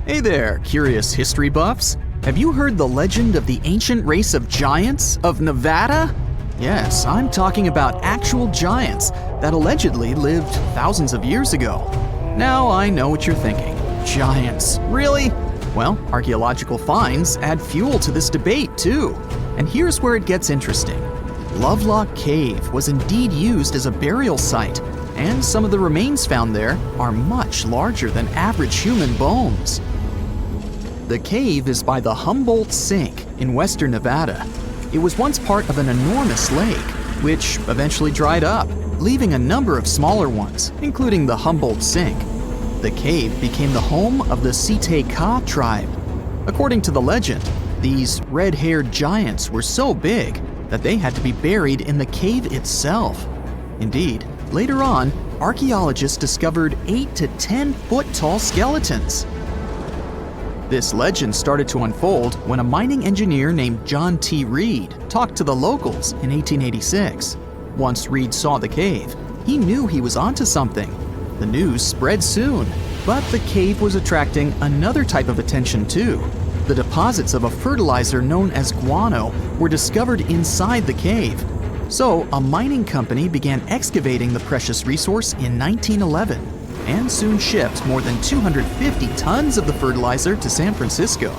Hey there, curious history buffs. Have you heard the legend of the ancient race of giants of Nevada? Yes, I'm talking about actual giants that allegedly lived thousands of years ago. Now I know what you're thinking. Giants, really? Well, archaeological finds add fuel to this debate too. And here's where it gets interesting. Lovelock Cave was indeed used as a burial site, and some of the remains found there are much larger than average human bones. The cave is by the Humboldt Sink in western Nevada. It was once part of an enormous lake, which eventually dried up, leaving a number of smaller ones, including the Humboldt Sink. The cave became the home of the Cicada tribe. According to the legend, these red-haired giants were so big that they had to be buried in the cave itself. Indeed, later on, archaeologists discovered 8 to 10 foot tall skeletons. This legend started to unfold when a mining engineer named John T. Reed talked to the locals in 1886. Once Reed saw the cave, he knew he was onto something. The news spread soon, but the cave was attracting another type of attention too. The deposits of a fertilizer known as guano were discovered inside the cave. So a mining company began excavating the precious resource in 1911 and soon shipped more than 250 tons of the fertilizer to San Francisco.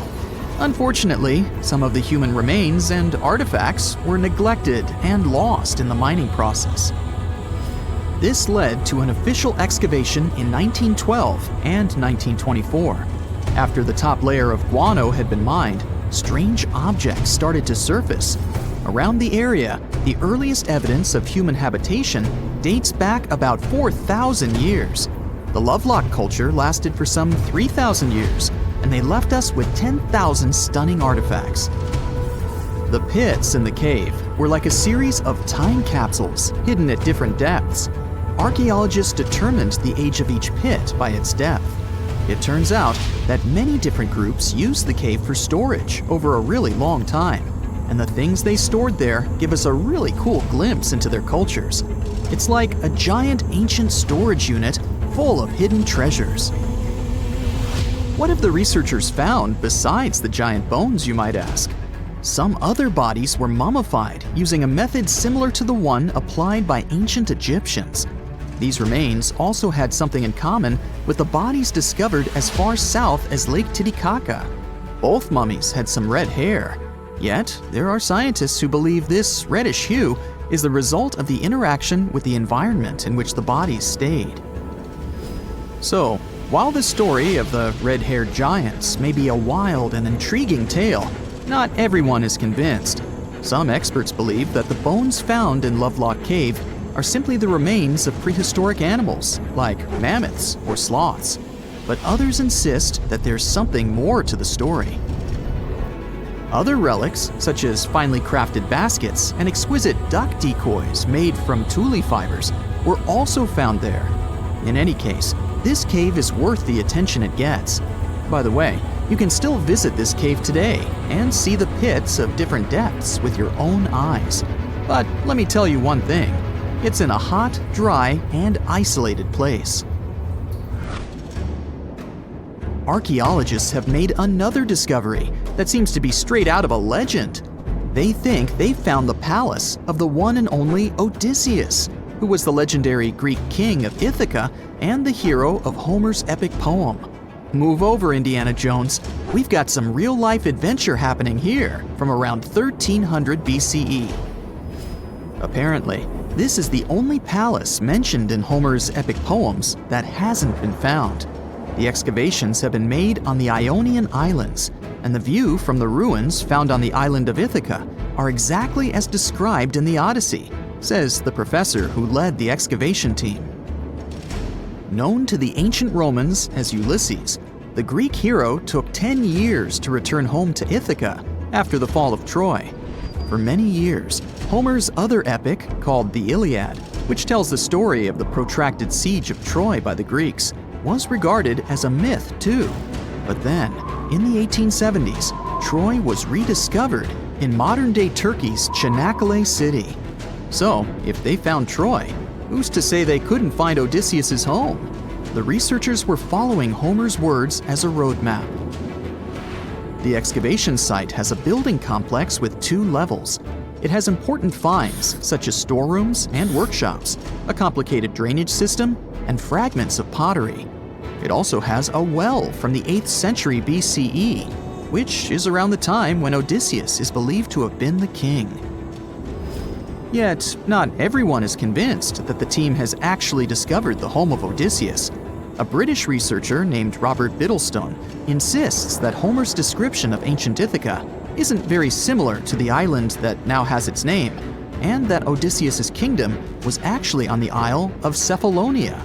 Unfortunately, some of the human remains and artifacts were neglected and lost in the mining process. This led to an official excavation in 1912 and 1924. After the top layer of guano had been mined, strange objects started to surface. Around the area, the earliest evidence of human habitation dates back about 4,000 years. The Lovelock culture lasted for some 3,000 years, and they left us with 10,000 stunning artifacts. The pits in the cave were like a series of time capsules hidden at different depths. Archaeologists determined the age of each pit by its depth. It turns out that many different groups used the cave for storage over a really long time, and the things they stored there give us a really cool glimpse into their cultures. It's like a giant ancient storage unit full of hidden treasures. What have the researchers found besides the giant bones, you might ask? Some other bodies were mummified using a method similar to the one applied by ancient Egyptians. These remains also had something in common with the bodies discovered as far south as Lake Titicaca. Both mummies had some red hair, yet there are scientists who believe this reddish hue is the result of the interaction with the environment in which the bodies stayed. So, while the story of the red-haired giants may be a wild and intriguing tale, not everyone is convinced. Some experts believe that the bones found in Lovelock Cave are simply the remains of prehistoric animals, like mammoths or sloths. But others insist that there's something more to the story. Other relics, such as finely crafted baskets and exquisite duck decoys made from tule fibers, were also found there. In any case, this cave is worth the attention it gets. By the way, you can still visit this cave today and see the pits of different depths with your own eyes. But let me tell you one thing, it's in a hot, dry, and isolated place. Archaeologists have made another discovery that seems to be straight out of a legend. They think they found the palace of the one and only Odysseus, who was the legendary Greek king of Ithaca and the hero of Homer's epic poem. Move over, Indiana Jones. We've got some real-life adventure happening here from around 1300 BCE. Apparently, this is the only palace mentioned in Homer's epic poems that hasn't been found. The excavations have been made on the Ionian Islands, and the view from the ruins found on the island of Ithaca are exactly as described in the Odyssey, says the professor who led the excavation team. Known to the ancient Romans as Ulysses, the Greek hero took 10 years to return home to Ithaca after the fall of Troy. For many years, Homer's other epic, called the Iliad, which tells the story of the protracted siege of Troy by the Greeks, was regarded as a myth too. But then, in the 1870s, Troy was rediscovered in modern-day Turkey's Çanakkale city. So, if they found Troy, who's to say they couldn't find Odysseus' home? the researchers were following Homer's words as a roadmap. The excavation site has a building complex with 2 levels. It has important finds, such as storerooms and workshops, a complicated drainage system, and fragments of pottery. It also has a well from the 8th century BCE, which is around the time when Odysseus is believed to have been the king. Yet, not everyone is convinced that the team has actually discovered the home of Odysseus. A British researcher named Robert Biddlestone insists that Homer's description of ancient Ithaca isn't very similar to the island that now has its name, and that Odysseus's kingdom was actually on the Isle of Cephalonia.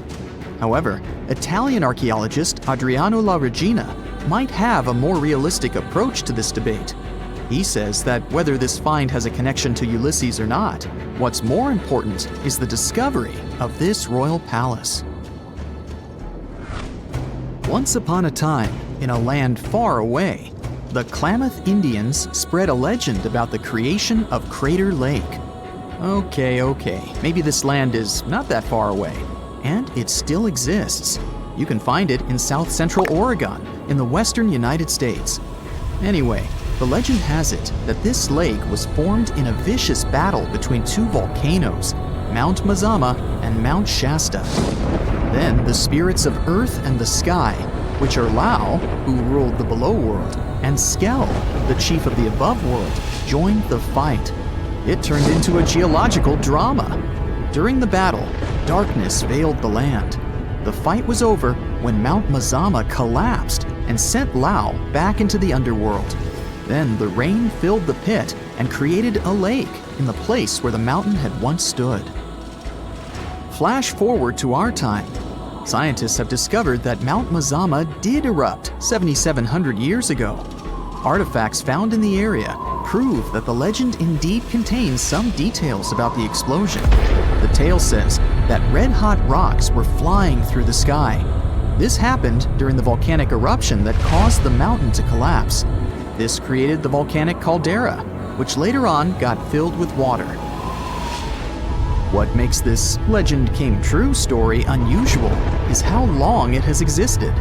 However, Italian archaeologist Adriano La Regina might have a more realistic approach to this debate. He says that whether this find has a connection to Ulysses or not, what's more important is the discovery of this royal palace. Once upon a time, in a land far away, the Klamath Indians spread a legend about the creation of Crater Lake. Okay, maybe this land is not that far away, and it still exists. You can find it in south central Oregon, in the western United States. Anyway, the legend has it that this lake was formed in a vicious battle between 2 volcanoes, Mount Mazama and Mount Shasta. Then the spirits of earth and the sky, which are Lau, who ruled the below world, and Skell, the chief of the above world, joined the fight. It turned into a geological drama. During the battle, darkness veiled the land. The fight was over when Mount Mazama collapsed and sent Lau back into the underworld. Then the rain filled the pit and created a lake in the place where the mountain had once stood. Flash forward to our time. Scientists have discovered that Mount Mazama did erupt 7,700 years ago. Artifacts found in the area prove that the legend indeed contains some details about the explosion. The tale says that red-hot rocks were flying through the sky. This happened during the volcanic eruption that caused the mountain to collapse. This created the volcanic caldera, which later on got filled with water. What makes this legend came true story unusual is how long it has existed.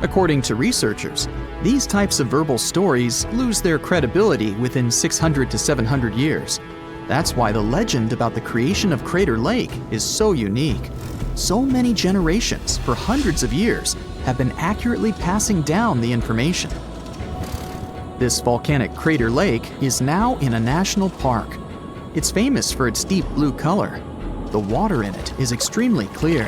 According to researchers, these types of verbal stories lose their credibility within 600 to 700 years. That's why the legend about the creation of Crater Lake is so unique. So many generations, for hundreds of years, have been accurately passing down the information. This volcanic crater lake is now in a national park. It's famous for its deep blue color. The water in it is extremely clear.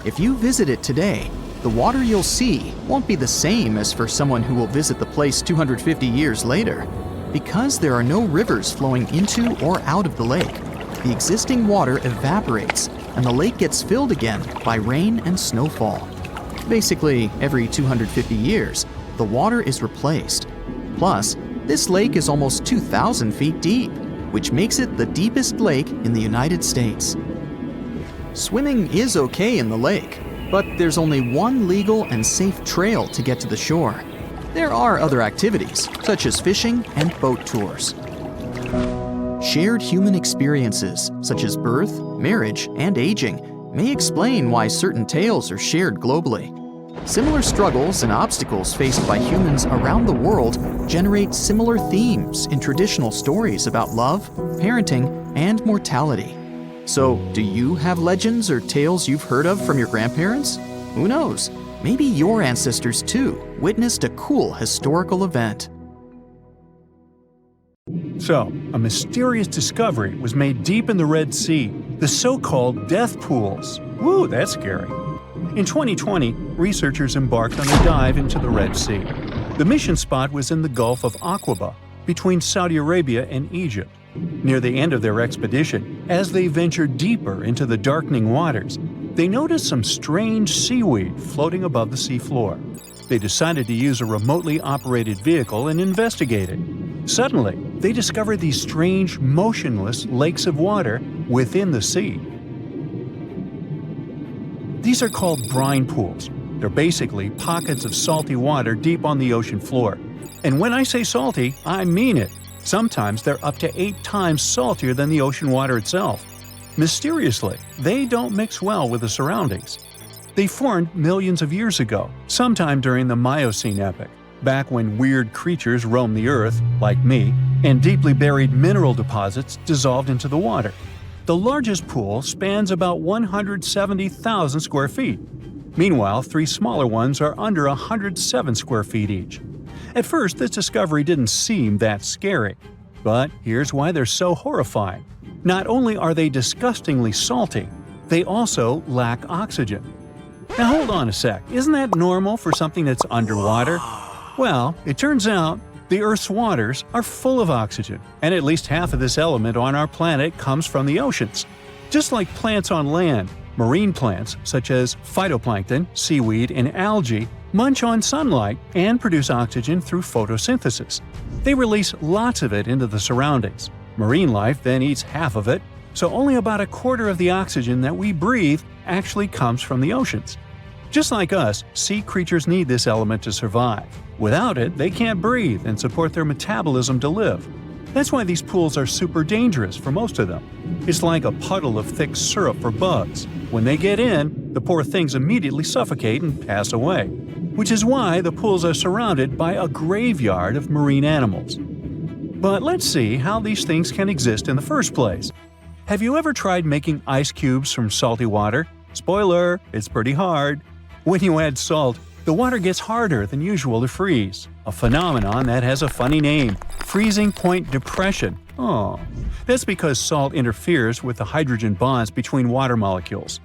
If you visit it today, the water you'll see won't be the same as for someone who will visit the place 250 years later. Because there are no rivers flowing into or out of the lake, the existing water evaporates and the lake gets filled again by rain and snowfall. Basically, every 250 years, the water is replaced. Plus, this lake is almost 2,000 feet deep, which makes it the deepest lake in the United States. Swimming is okay in the lake, but there's only one legal and safe trail to get to the shore. There are other activities, such as fishing and boat tours. Shared human experiences, such as birth, marriage, and aging, may explain why certain tales are shared globally. Similar struggles and obstacles faced by humans around the world generate similar themes in traditional stories about love, parenting, and mortality. So, do you have legends or tales you've heard of from your grandparents? Who knows? Maybe your ancestors too witnessed a cool historical event. So, a mysterious discovery was made deep in the Red Sea, the so-called death pools. Woo, that's scary. In 2020, researchers embarked on a dive into the Red Sea. The mission spot was in the Gulf of Aqaba, between Saudi Arabia and Egypt. Near the end of their expedition, as they ventured deeper into the darkening waters, they noticed some strange seaweed floating above the seafloor. They decided to use a remotely operated vehicle and investigate it. Suddenly, they discovered these strange, motionless lakes of water within the sea. These are called brine pools. They're basically pockets of salty water deep on the ocean floor. And when I say salty, I mean it. Sometimes they're up to 8 times saltier than the ocean water itself. Mysteriously, they don't mix well with the surroundings. They formed millions of years ago, sometime during the Miocene epoch, back when weird creatures roamed the Earth, like me, and deeply buried mineral deposits dissolved into the water. The largest pool spans about 170,000 square feet. Meanwhile, 3 smaller ones are under 107 square feet each. At first, this discovery didn't seem that scary. But here's why they're so horrifying. Not only are they disgustingly salty, they also lack oxygen. Now hold on a sec, isn't that normal for something that's underwater? Well, it turns out the Earth's waters are full of oxygen, and at least half of this element on our planet comes from the oceans. Just like plants on land, marine plants such as phytoplankton, seaweed, and algae munch on sunlight and produce oxygen through photosynthesis. They release lots of it into the surroundings. Marine life then eats half of it, so only about a quarter of the oxygen that we breathe actually comes from the oceans. Just like us, sea creatures need this element to survive. Without it, they can't breathe and support their metabolism to live. That's why these pools are super dangerous for most of them. It's like a puddle of thick syrup for bugs. When they get in, the poor things immediately suffocate and pass away. Which is why the pools are surrounded by a graveyard of marine animals. But let's see how these things can exist in the first place. Have you ever tried making ice cubes from salty water? Spoiler, it's pretty hard. When you add salt, the water gets harder than usual to freeze, a phenomenon that has a funny name, freezing point depression. Oh, that's because salt interferes with the hydrogen bonds between water molecules.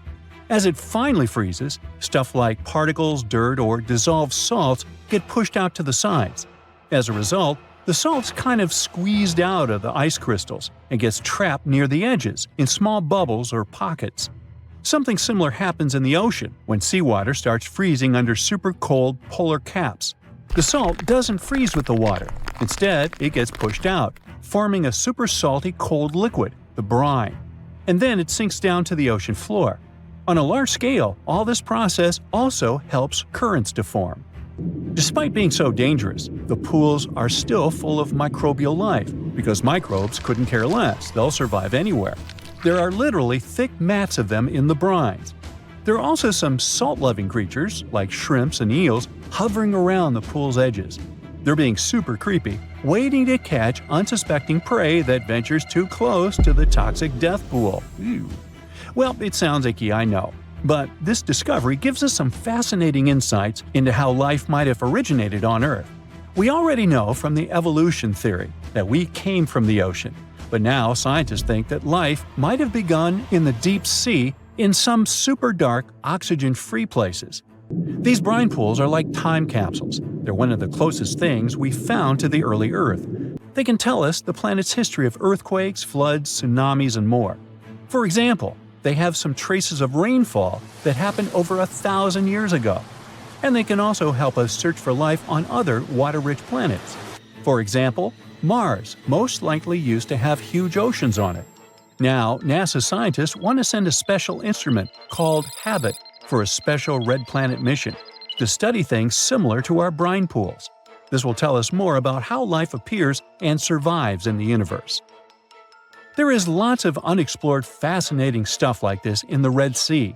As it finally freezes, stuff like particles, dirt, or dissolved salts get pushed out to the sides. As a result, the salt's kind of squeezed out of the ice crystals and gets trapped near the edges in small bubbles or pockets. Something similar happens in the ocean when seawater starts freezing under super cold polar caps. The salt doesn't freeze with the water. Instead, it gets pushed out, forming a super salty cold liquid, the brine. And then it sinks down to the ocean floor. On a large scale, all this process also helps currents to form. Despite being so dangerous, the pools are still full of microbial life, because microbes couldn't care less, they'll survive anywhere. There are literally thick mats of them in the brines. There are also some salt-loving creatures, like shrimps and eels, hovering around the pool's edges. They're being super creepy, waiting to catch unsuspecting prey that ventures too close to the toxic death pool. Ew. Well, it sounds icky, I know. But this discovery gives us some fascinating insights into how life might have originated on Earth. We already know from the evolution theory that we came from the ocean, but now scientists think that life might have begun in the deep sea in some super dark, oxygen-free places. These brine pools are like time capsules. They're one of the closest things we found to the early Earth. They can tell us the planet's history of earthquakes, floods, tsunamis, and more. For example, they have some traces of rainfall that happened over 1,000 years ago. And they can also help us search for life on other water-rich planets. For example, Mars most likely used to have huge oceans on it. Now, NASA scientists want to send a special instrument called HABIT for a special red planet mission to study things similar to our brine pools. This will tell us more about how life appears and survives in the universe. There is lots of unexplored fascinating stuff like this in the Red Sea.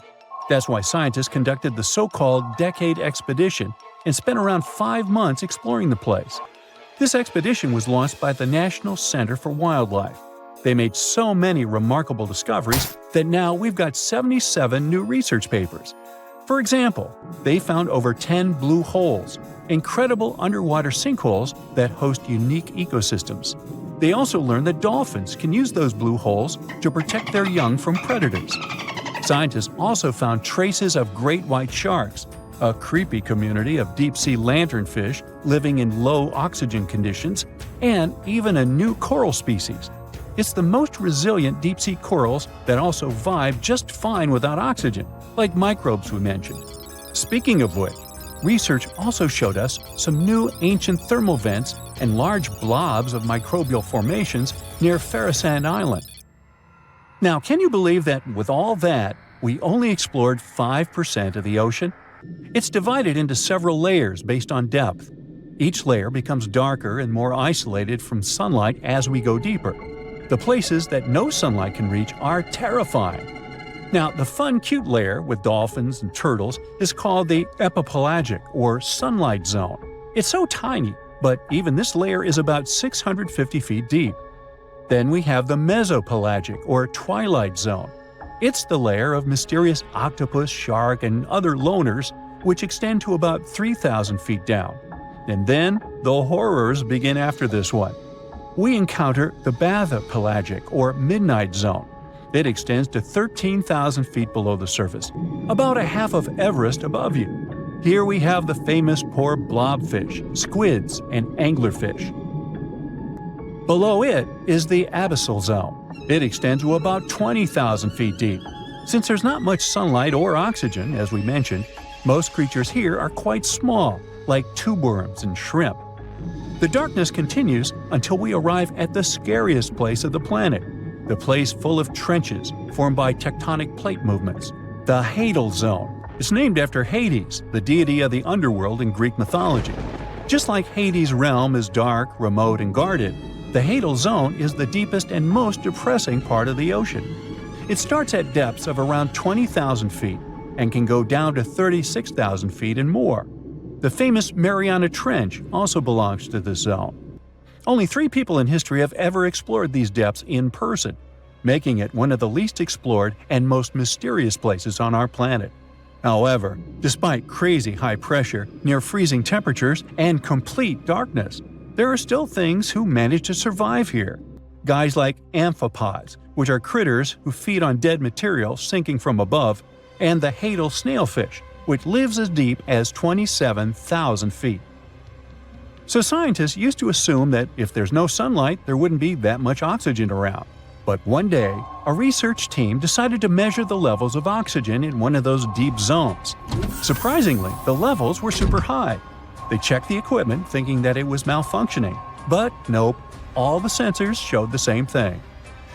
That's why scientists conducted the so-called Decade Expedition and spent around 5 months exploring the place. This expedition was launched by the National Center for Wildlife. They made so many remarkable discoveries that now we've got 77 new research papers. For example, they found over 10 blue holes, incredible underwater sinkholes that host unique ecosystems. They also learned that dolphins can use those blue holes to protect their young from predators. Scientists also found traces of great white sharks, a creepy community of deep-sea lanternfish living in low oxygen conditions, and even a new coral species. It's the most resilient deep-sea corals that also vibe just fine without oxygen, like microbes we mentioned. Speaking of which, research also showed us some new ancient thermal vents and large blobs of microbial formations near Farasand Island. Now, can you believe that with all that, we only explored 5% of the ocean? It's divided into several layers based on depth. Each layer becomes darker and more isolated from sunlight as we go deeper. The places that no sunlight can reach are terrifying. Now, the fun, cute layer with dolphins and turtles is called the epipelagic or sunlight zone. It's so tiny, but even this layer is about 650 feet deep. Then we have the mesopelagic or twilight zone. It's the layer of mysterious octopus, shark, and other loners which extend to about 3,000 feet down. And then the horrors begin after this one. We encounter the bathypelagic or midnight zone. It extends to 13,000 feet below the surface, about a half of Everest above you. Here we have the famous poor blobfish, squids, and anglerfish. Below it is the abyssal zone. It extends to about 20,000 feet deep. Since there's not much sunlight or oxygen, as we mentioned, most creatures here are quite small, like tube worms and shrimp. The darkness continues until we arrive at the scariest place of the planet, the place full of trenches formed by tectonic plate movements, the Hadal Zone. It's named after Hades, the deity of the underworld in Greek mythology. Just like Hades' realm is dark, remote, and guarded, the Hadal Zone is the deepest and most depressing part of the ocean. It starts at depths of around 20,000 feet and can go down to 36,000 feet and more. The famous Mariana Trench also belongs to this zone. Only 3 people in history have ever explored these depths in person, making it one of the least explored and most mysterious places on our planet. However, despite crazy high pressure, near freezing temperatures, and complete darkness, there are still things who manage to survive here. Guys like amphipods, which are critters who feed on dead material sinking from above, and the Hadal snailfish, which lives as deep as 27,000 feet. So scientists used to assume that if there's no sunlight, there wouldn't be that much oxygen around. But one day, a research team decided to measure the levels of oxygen in one of those deep zones. Surprisingly, the levels were super high. They checked the equipment thinking that it was malfunctioning, but nope, all the sensors showed the same thing.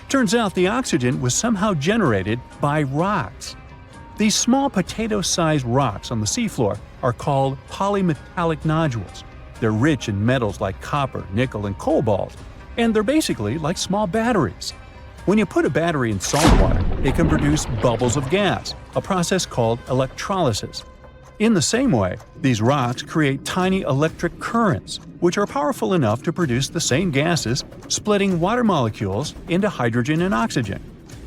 Turns out the oxygen was somehow generated by rocks. These small potato-sized rocks on the seafloor are called polymetallic nodules. They're rich in metals like copper, nickel, and cobalt, and they're basically like small batteries. When you put a battery in salt water, it can produce bubbles of gas, a process called electrolysis. In the same way, these rocks create tiny electric currents, which are powerful enough to produce the same gases, splitting water molecules into hydrogen and oxygen.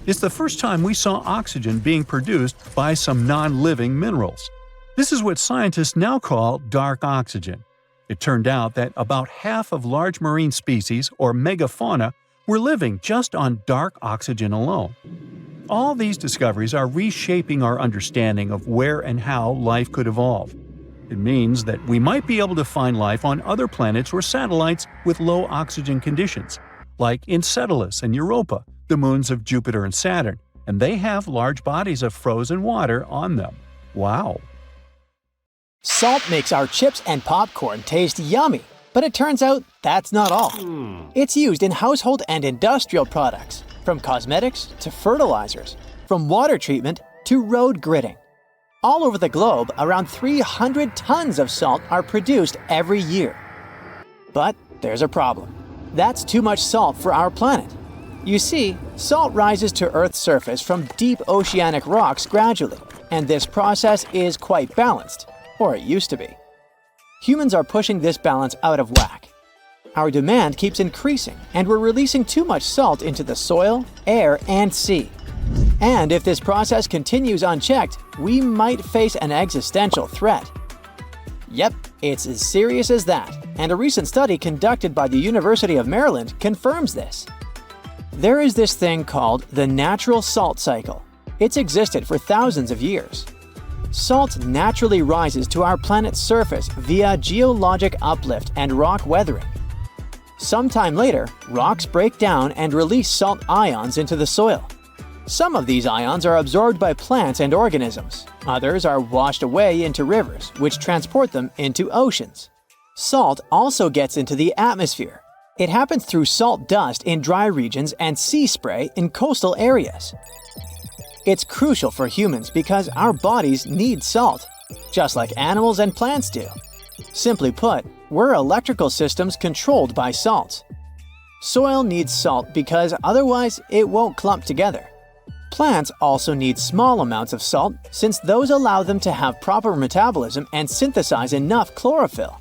It's the first time we saw oxygen being produced by some non-living minerals. This is what scientists now call dark oxygen. It turned out that about half of large marine species, or megafauna, were living just on dark oxygen alone. All these discoveries are reshaping our understanding of where and how life could evolve. It means that we might be able to find life on other planets or satellites with low oxygen conditions, like Enceladus and Europa, the moons of Jupiter and Saturn, and they have large bodies of frozen water on them. Wow! Salt makes our chips and popcorn taste yummy, but it turns out that's not all. It's used in household and industrial products, from cosmetics to fertilizers, from water treatment to road gridding. All over the globe, around 300 tons of salt are produced every year. But there's a problem. That's too much salt for our planet. You see, salt rises to Earth's surface from deep oceanic rocks gradually, and this process is quite balanced. Or it used to be. Humans are pushing this balance out of whack. Our demand keeps increasing, and we're releasing too much salt into the soil, air, and sea. And if this process continues unchecked, we might face an existential threat. Yep, it's as serious as that, and a recent study conducted by the University of Maryland confirms this. There is this thing called the natural salt cycle. It's existed for thousands of years. Salt naturally rises to our planet's surface via geologic uplift and rock weathering. Sometime later, rocks break down and release salt ions into the soil. Some of these ions are absorbed by plants and organisms. Others are washed away into rivers, which transport them into oceans. Salt also gets into the atmosphere. It happens through salt dust in dry regions and sea spray in coastal areas. It's crucial for humans because our bodies need salt, just like animals and plants do. Simply put, we're electrical systems controlled by salt. Soil needs salt because otherwise it won't clump together. Plants also need small amounts of salt since those allow them to have proper metabolism and synthesize enough chlorophyll.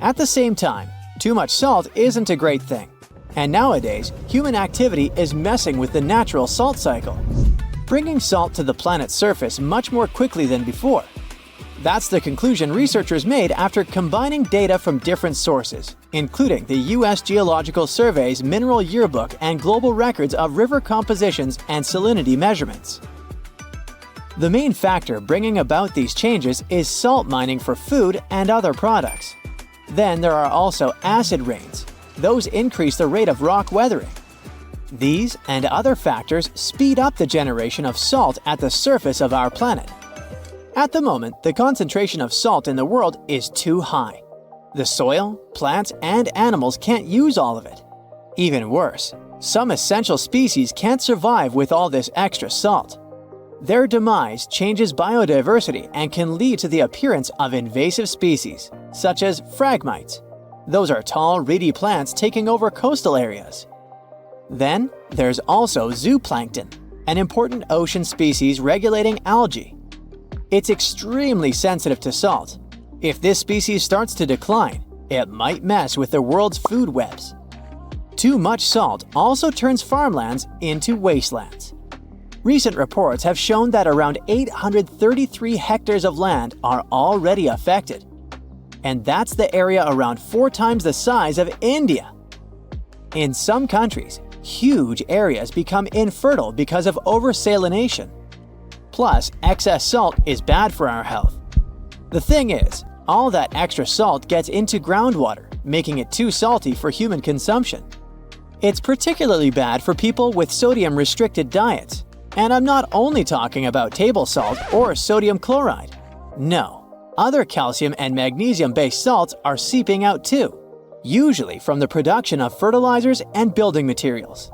At the same time, too much salt isn't a great thing, and nowadays, human activity is messing with the natural salt cycle, bringing salt to the planet's surface much more quickly than before. That's the conclusion researchers made after combining data from different sources, including the U.S. Geological Survey's Mineral Yearbook and global records of river compositions and salinity measurements. The main factor bringing about these changes is salt mining for food and other products. Then there are also acid rains. Those increase the rate of rock weathering. These and other factors speed up the generation of salt at the surface of our planet. At the moment, the concentration of salt in the world is too high. The soil, plants, and animals can't use all of it. Even worse, some essential species can't survive with all this extra salt. Their demise changes biodiversity and can lead to the appearance of invasive species, such as phragmites. Those are tall, reedy plants taking over coastal areas. Then, there's also zooplankton, an important ocean species regulating algae. It's extremely sensitive to salt. If this species starts to decline, it might mess with the world's food webs. Too much salt also turns farmlands into wastelands. Recent reports have shown that around 833 hectares of land are already affected. And that's the area around 4 times the size of India. In some countries, huge areas become infertile because of oversalination. Plus, excess salt is bad for our health. The thing is, all that extra salt gets into groundwater, making it too salty for human consumption. It's particularly bad for people with sodium-restricted diets. And I'm not only talking about table salt or sodium chloride. No, other calcium and magnesium-based salts are seeping out too, usually from the production of fertilizers and building materials.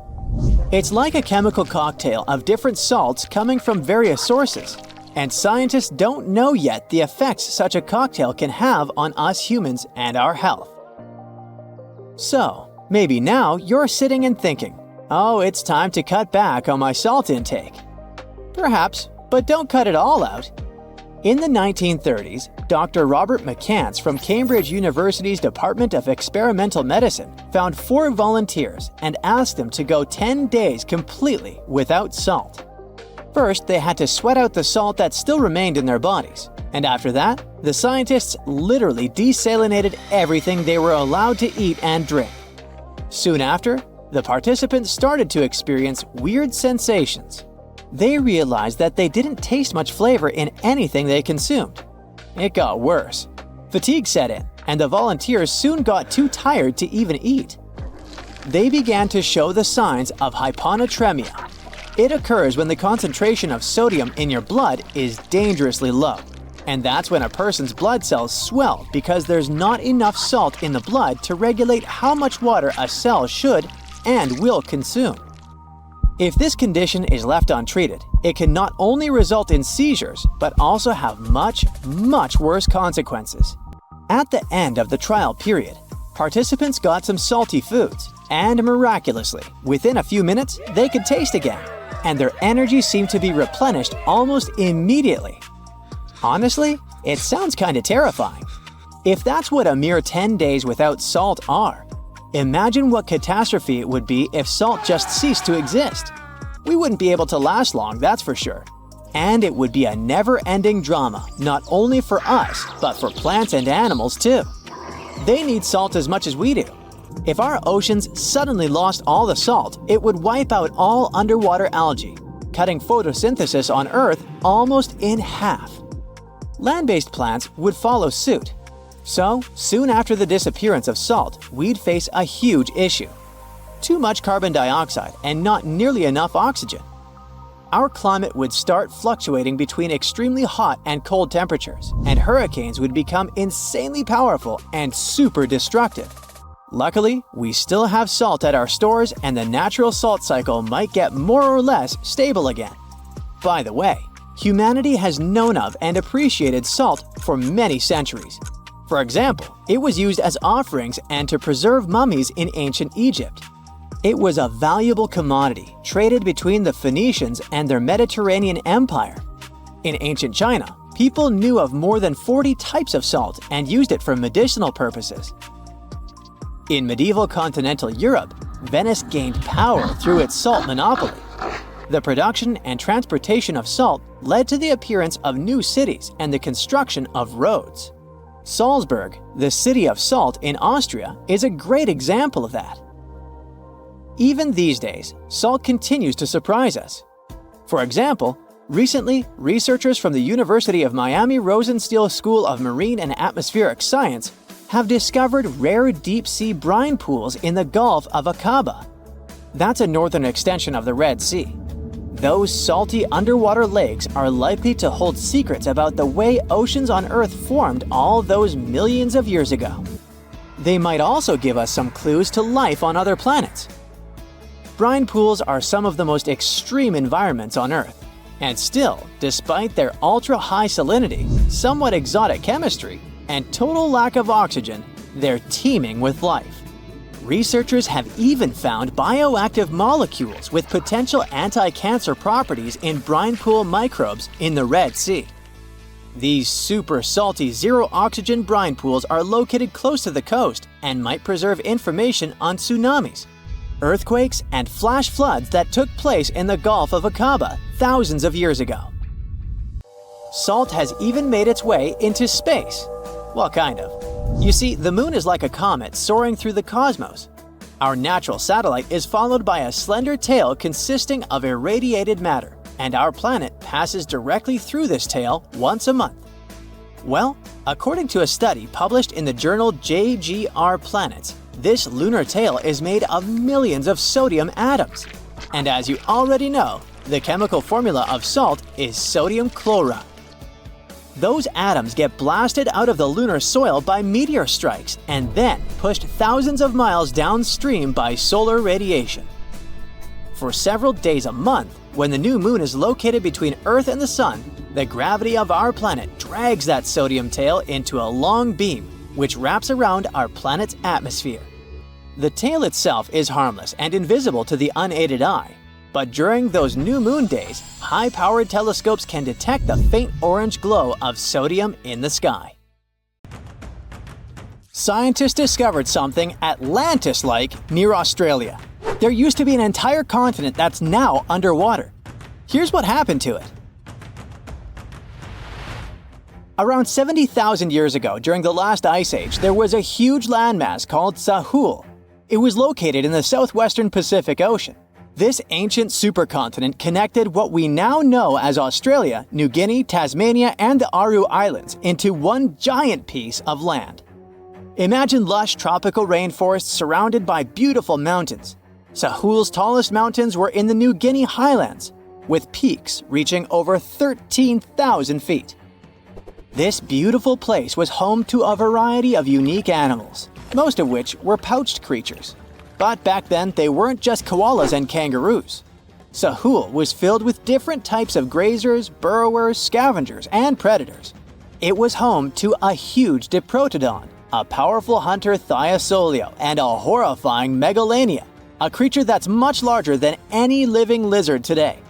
It's like a chemical cocktail of different salts coming from various sources, and scientists don't know yet the effects such a cocktail can have on us humans and our health. So, maybe now you're sitting and thinking, oh, it's time to cut back on my salt intake. Perhaps, but don't cut it all out. In the 1930s, Dr. Robert McCants from Cambridge University's Department of Experimental Medicine found 4 volunteers and asked them to go 10 days completely without salt. First, they had to sweat out the salt that still remained in their bodies, and after that, the scientists literally desalinated everything they were allowed to eat and drink. Soon after, the participants started to experience weird sensations. They realized that they didn't taste much flavor in anything they consumed. It got worse. Fatigue set in, and the volunteers soon got too tired to even eat. They began to show the signs of hyponatremia. It occurs when the concentration of sodium in your blood is dangerously low. And that's when a person's blood cells swell because there's not enough salt in the blood to regulate how much water a cell should and will consume. If this condition is left untreated, it can not only result in seizures, but also have much, much worse consequences. At the end of the trial period, participants got some salty foods, and miraculously, within a few minutes, they could taste again, and their energy seemed to be replenished almost immediately. Honestly, it sounds kinda terrifying. If that's what a mere 10 days without salt are, imagine what catastrophe it would be if salt just ceased to exist. We wouldn't be able to last long, that's for sure. And it would be a never-ending drama, not only for us, but for plants and animals too. They need salt as much as we do. If our oceans suddenly lost all the salt, it would wipe out all underwater algae, cutting photosynthesis on Earth almost in half. Land-based plants would follow suit. So, soon after the disappearance of salt, we'd face a huge issue. Too much carbon dioxide and not nearly enough oxygen. Our climate would start fluctuating between extremely hot and cold temperatures, and hurricanes would become insanely powerful and super destructive. Luckily, we still have salt at our stores, and the natural salt cycle might get more or less stable again. By the way, humanity has known of and appreciated salt for many centuries. For example, it was used as offerings and to preserve mummies in ancient Egypt. It was a valuable commodity traded between the Phoenicians and their Mediterranean empire. In ancient China, people knew of more than 40 types of salt and used it for medicinal purposes. In medieval continental Europe, Venice gained power through its salt monopoly. The production and transportation of salt led to the appearance of new cities and the construction of roads. Salzburg, the city of salt in Austria, is a great example of that. Even these days, salt continues to surprise us. For example, recently, researchers from the University of Miami Rosenstiel School of Marine and Atmospheric Science have discovered rare deep-sea brine pools in the Gulf of Aqaba. That's a northern extension of the Red Sea. Those salty underwater lakes are likely to hold secrets about the way oceans on Earth formed all those millions of years ago. They might also give us some clues to life on other planets. Brine pools are some of the most extreme environments on Earth. And still, despite their ultra-high salinity, somewhat exotic chemistry, and total lack of oxygen, they're teeming with life. Researchers have even found bioactive molecules with potential anti-cancer properties in brine pool microbes in the Red Sea. These super salty zero-oxygen brine pools are located close to the coast and might preserve information on tsunamis, earthquakes, and flash floods that took place in the Gulf of Aqaba thousands of years ago. Salt has even made its way into space. Well, kind of. You see, the moon is like a comet soaring through the cosmos. Our natural satellite is followed by a slender tail consisting of irradiated matter, and our planet passes directly through this tail once a month. Well, according to a study published in the journal JGR Planets, this lunar tail is made of millions of sodium atoms. And as you already know, the chemical formula of salt is sodium chloride. Those atoms get blasted out of the lunar soil by meteor strikes and then pushed thousands of miles downstream by solar radiation. For several days a month, when the new moon is located between Earth and the Sun, the gravity of our planet drags that sodium tail into a long beam, which wraps around our planet's atmosphere. The tail itself is harmless and invisible to the unaided eye, but during those new moon days, high-powered telescopes can detect the faint orange glow of sodium in the sky. Scientists discovered something Atlantis-like near Australia. There used to be an entire continent that's now underwater. Here's what happened to it. Around 70,000 years ago, during the last ice age, there was a huge landmass called Sahul. It was located in the southwestern Pacific Ocean. This ancient supercontinent connected what we now know as Australia, New Guinea, Tasmania, and the Aru Islands into one giant piece of land. Imagine lush tropical rainforests surrounded by beautiful mountains. Sahul's tallest mountains were in the New Guinea highlands, with peaks reaching over 13,000 feet. This beautiful place was home to a variety of unique animals, most of which were pouched creatures. But back then, they weren't just koalas and kangaroos. Sahul was filled with different types of grazers, burrowers, scavengers, and predators. It was home to a huge diprotodon, a powerful hunter Thiosolio, and a horrifying Megalania, a creature that's much larger than any living lizard today.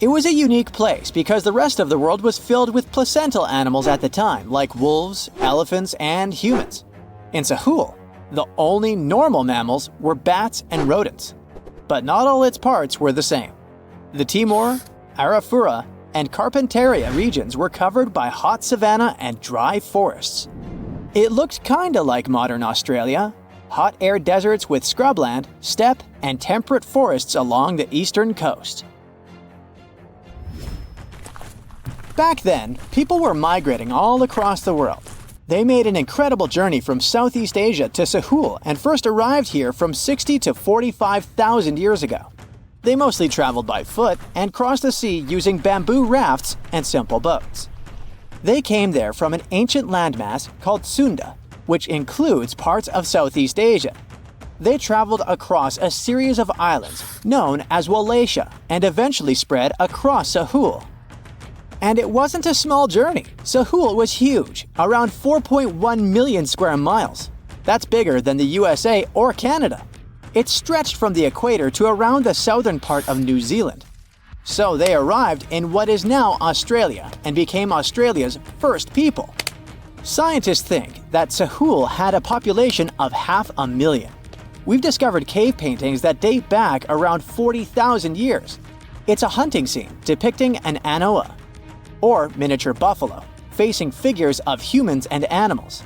It was a unique place because the rest of the world was filled with placental animals at the time, like wolves, elephants, and humans. In Sahul, the only normal mammals were bats and rodents. But not all its parts were the same. The Timor, Arafura, and Carpentaria regions were covered by hot savanna and dry forests. It looked kinda like modern Australia, hot air deserts with scrubland, steppe, and temperate forests along the eastern coast. Back then, people were migrating all across the world. They made an incredible journey from Southeast Asia to Sahul and first arrived here from 60 to 45,000 years ago. They mostly traveled by foot and crossed the sea using bamboo rafts and simple boats. They came there from an ancient landmass called Sunda, which includes parts of Southeast Asia. They traveled across a series of islands known as Wallachia and eventually spread across Sahul. And it wasn't a small journey. Sahul was huge, around 4.1 million square miles. That's bigger than the USA or Canada. It stretched from the equator to around the southern part of New Zealand. So they arrived in what is now Australia and became Australia's first people. Scientists think that Sahul had a population of 500,000. We've discovered cave paintings that date back around 40,000 years. It's a hunting scene depicting an anoa, or miniature buffalo, facing figures of humans and animals.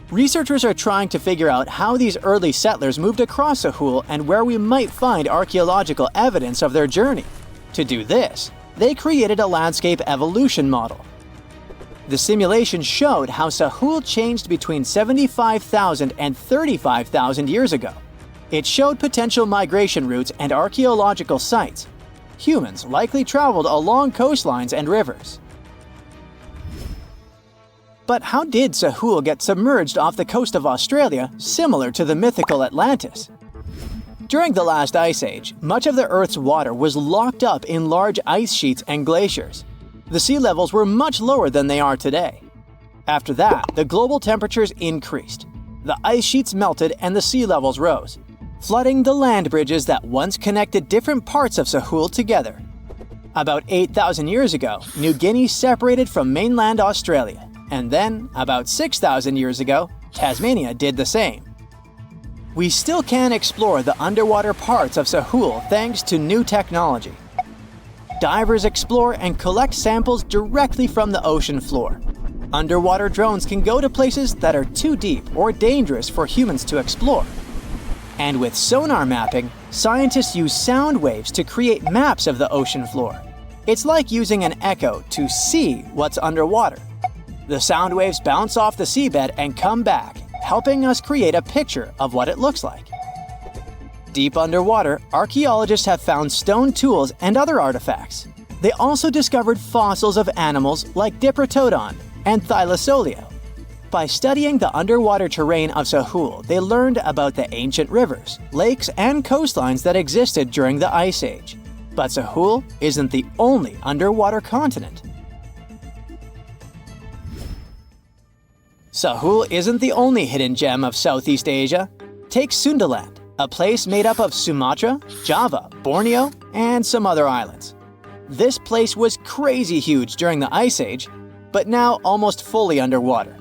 Researchers are trying to figure out how these early settlers moved across Sahul and where we might find archaeological evidence of their journey. To do this, they created a landscape evolution model. The simulation showed how Sahul changed between 75,000 and 35,000 years ago. It showed potential migration routes and archaeological sites. Humans likely traveled along coastlines and rivers. But how did Sahul get submerged off the coast of Australia, similar to the mythical Atlantis? During the last ice age, much of the Earth's water was locked up in large ice sheets and glaciers. The sea levels were much lower than they are today. After that, the global temperatures increased. The ice sheets melted and the sea levels rose, flooding the land bridges that once connected different parts of Sahul together. About 8,000 years ago, New Guinea separated from mainland Australia, and then, about 6,000 years ago, Tasmania did the same. We still can explore the underwater parts of Sahul thanks to new technology. Divers explore and collect samples directly from the ocean floor. Underwater drones can go to places that are too deep or dangerous for humans to explore. And with sonar mapping, scientists use sound waves to create maps of the ocean floor. It's like using an echo to see what's underwater. The sound waves bounce off the seabed and come back, helping us create a picture of what it looks like. Deep underwater, archaeologists have found stone tools and other artifacts. They also discovered fossils of animals like Diprotodon and Thylacoleo. By studying the underwater terrain of Sahul, they learned about the ancient rivers, lakes, and coastlines that existed during the Ice Age. But Sahul isn't the only underwater continent. Sahul isn't the only hidden gem of Southeast Asia. Take Sundaland, a place made up of Sumatra, Java, Borneo, and some other islands. This place was crazy huge during the Ice Age, but now almost fully underwater.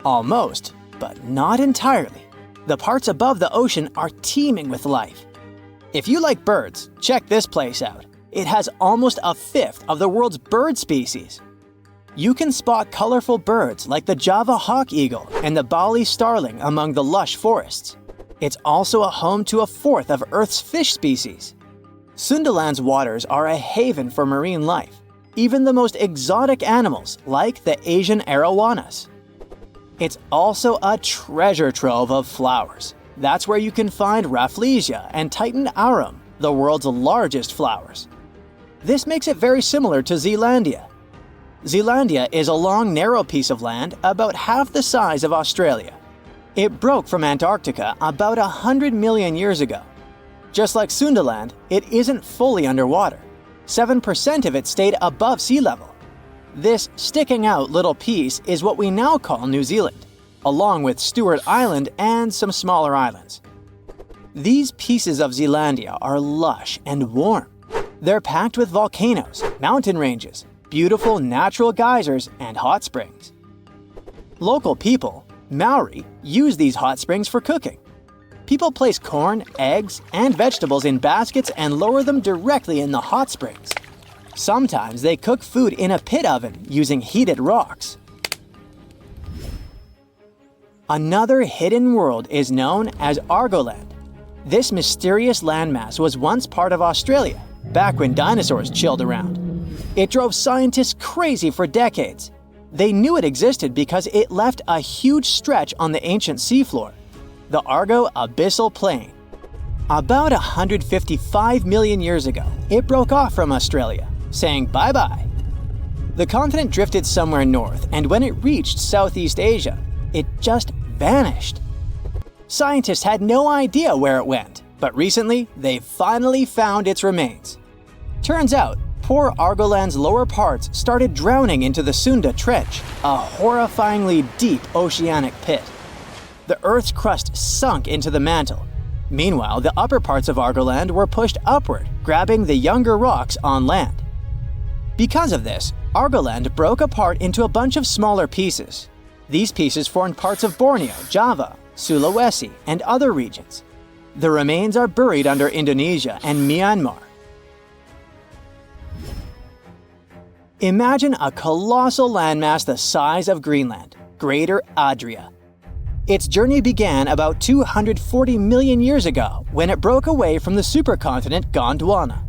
Almost, but not entirely. The parts above the ocean are teeming with life. If you like birds, check this place out. It has almost a fifth of the world's bird species. You can spot colorful birds like the Java hawk eagle and the Bali starling among the lush forests. It's also a home to a fourth of Earth's fish species. Sundaland's waters are a haven for marine life, even the most exotic animals like the Asian arowanas. It's also a treasure trove of flowers. That's where you can find Rafflesia and Titan arum, the world's largest flowers. This makes it very similar to Zealandia. Zealandia is a long, narrow piece of land about half the size of Australia. It broke from Antarctica about 100 million years ago. Just like Sundaland, it isn't fully underwater. 7% of it stayed above sea level. This sticking out little piece is what we now call New Zealand, along with Stewart Island and some smaller islands. These pieces of Zealandia are lush and warm. They're packed with volcanoes, mountain ranges, beautiful natural geysers, and hot springs. Local people, Maori, use these hot springs for cooking. People place corn, eggs, and vegetables in baskets and lower them directly in the hot springs. Sometimes they cook food in a pit oven using heated rocks. Another hidden world is known as Argoland. This mysterious landmass was once part of Australia, back when dinosaurs chilled around. It drove scientists crazy for decades. They knew it existed because it left a huge stretch on the ancient seafloor, the Argo Abyssal Plain. About 155 million years ago, it broke off from Australia, saying bye-bye. The continent drifted somewhere north, and when it reached Southeast Asia, it just vanished. Scientists had no idea where it went, but recently, they finally found its remains. Turns out, poor Argoland's lower parts started drowning into the Sunda Trench, a horrifyingly deep oceanic pit. The Earth's crust sunk into the mantle. Meanwhile, the upper parts of Argoland were pushed upward, grabbing the younger rocks on land. Because of this, Argoland broke apart into a bunch of smaller pieces. These pieces formed parts of Borneo, Java, Sulawesi, and other regions. The remains are buried under Indonesia and Myanmar. Imagine a colossal landmass the size of Greenland, Greater Adria. Its journey began about 240 million years ago when it broke away from the supercontinent Gondwana.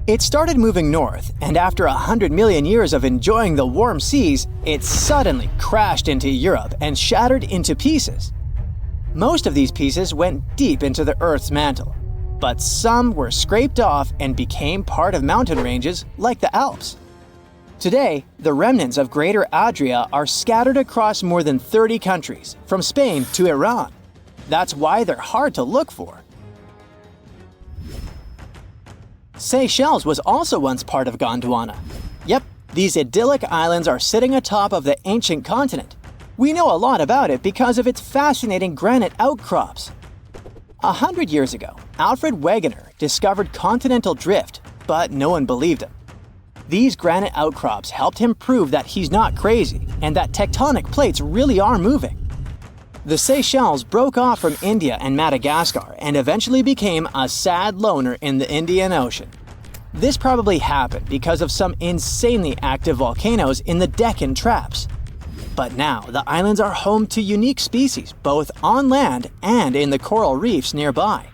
It started moving north, and after 100 million years of enjoying the warm seas, it suddenly crashed into Europe and shattered into pieces. Most of these pieces went deep into the Earth's mantle, but some were scraped off and became part of mountain ranges like the Alps. Today, the remnants of Greater Adria are scattered across more than 30 countries, from Spain to Iran. That's why they're hard to look for. Seychelles was also once part of Gondwana. Yep, these idyllic islands are sitting atop of the ancient continent. We know a lot about it because of its fascinating granite outcrops. 100 years ago, Alfred Wegener discovered continental drift, but no one believed him. These granite outcrops helped him prove that he's not crazy and that tectonic plates really are moving. The Seychelles broke off from India and Madagascar and eventually became a sad loner in the Indian Ocean. This probably happened because of some insanely active volcanoes in the Deccan Traps. But now the islands are home to unique species both on land and in the coral reefs nearby.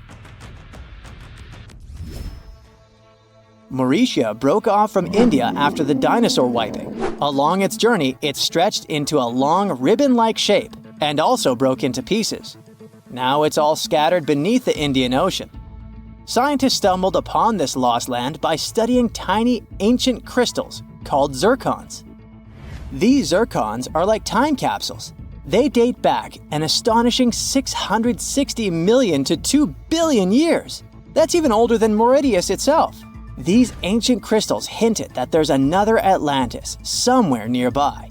Mauritius broke off from India after the dinosaur wiping. Along its journey, it stretched into a long ribbon-like shape and also broke into pieces. Now it's all scattered beneath the Indian Ocean. Scientists stumbled upon this lost land by studying tiny ancient crystals called zircons. These zircons are like time capsules. They date back an astonishing 660 million to 2 billion years. That's even older than Mauritius itself. These ancient crystals hinted that there's another Atlantis somewhere nearby.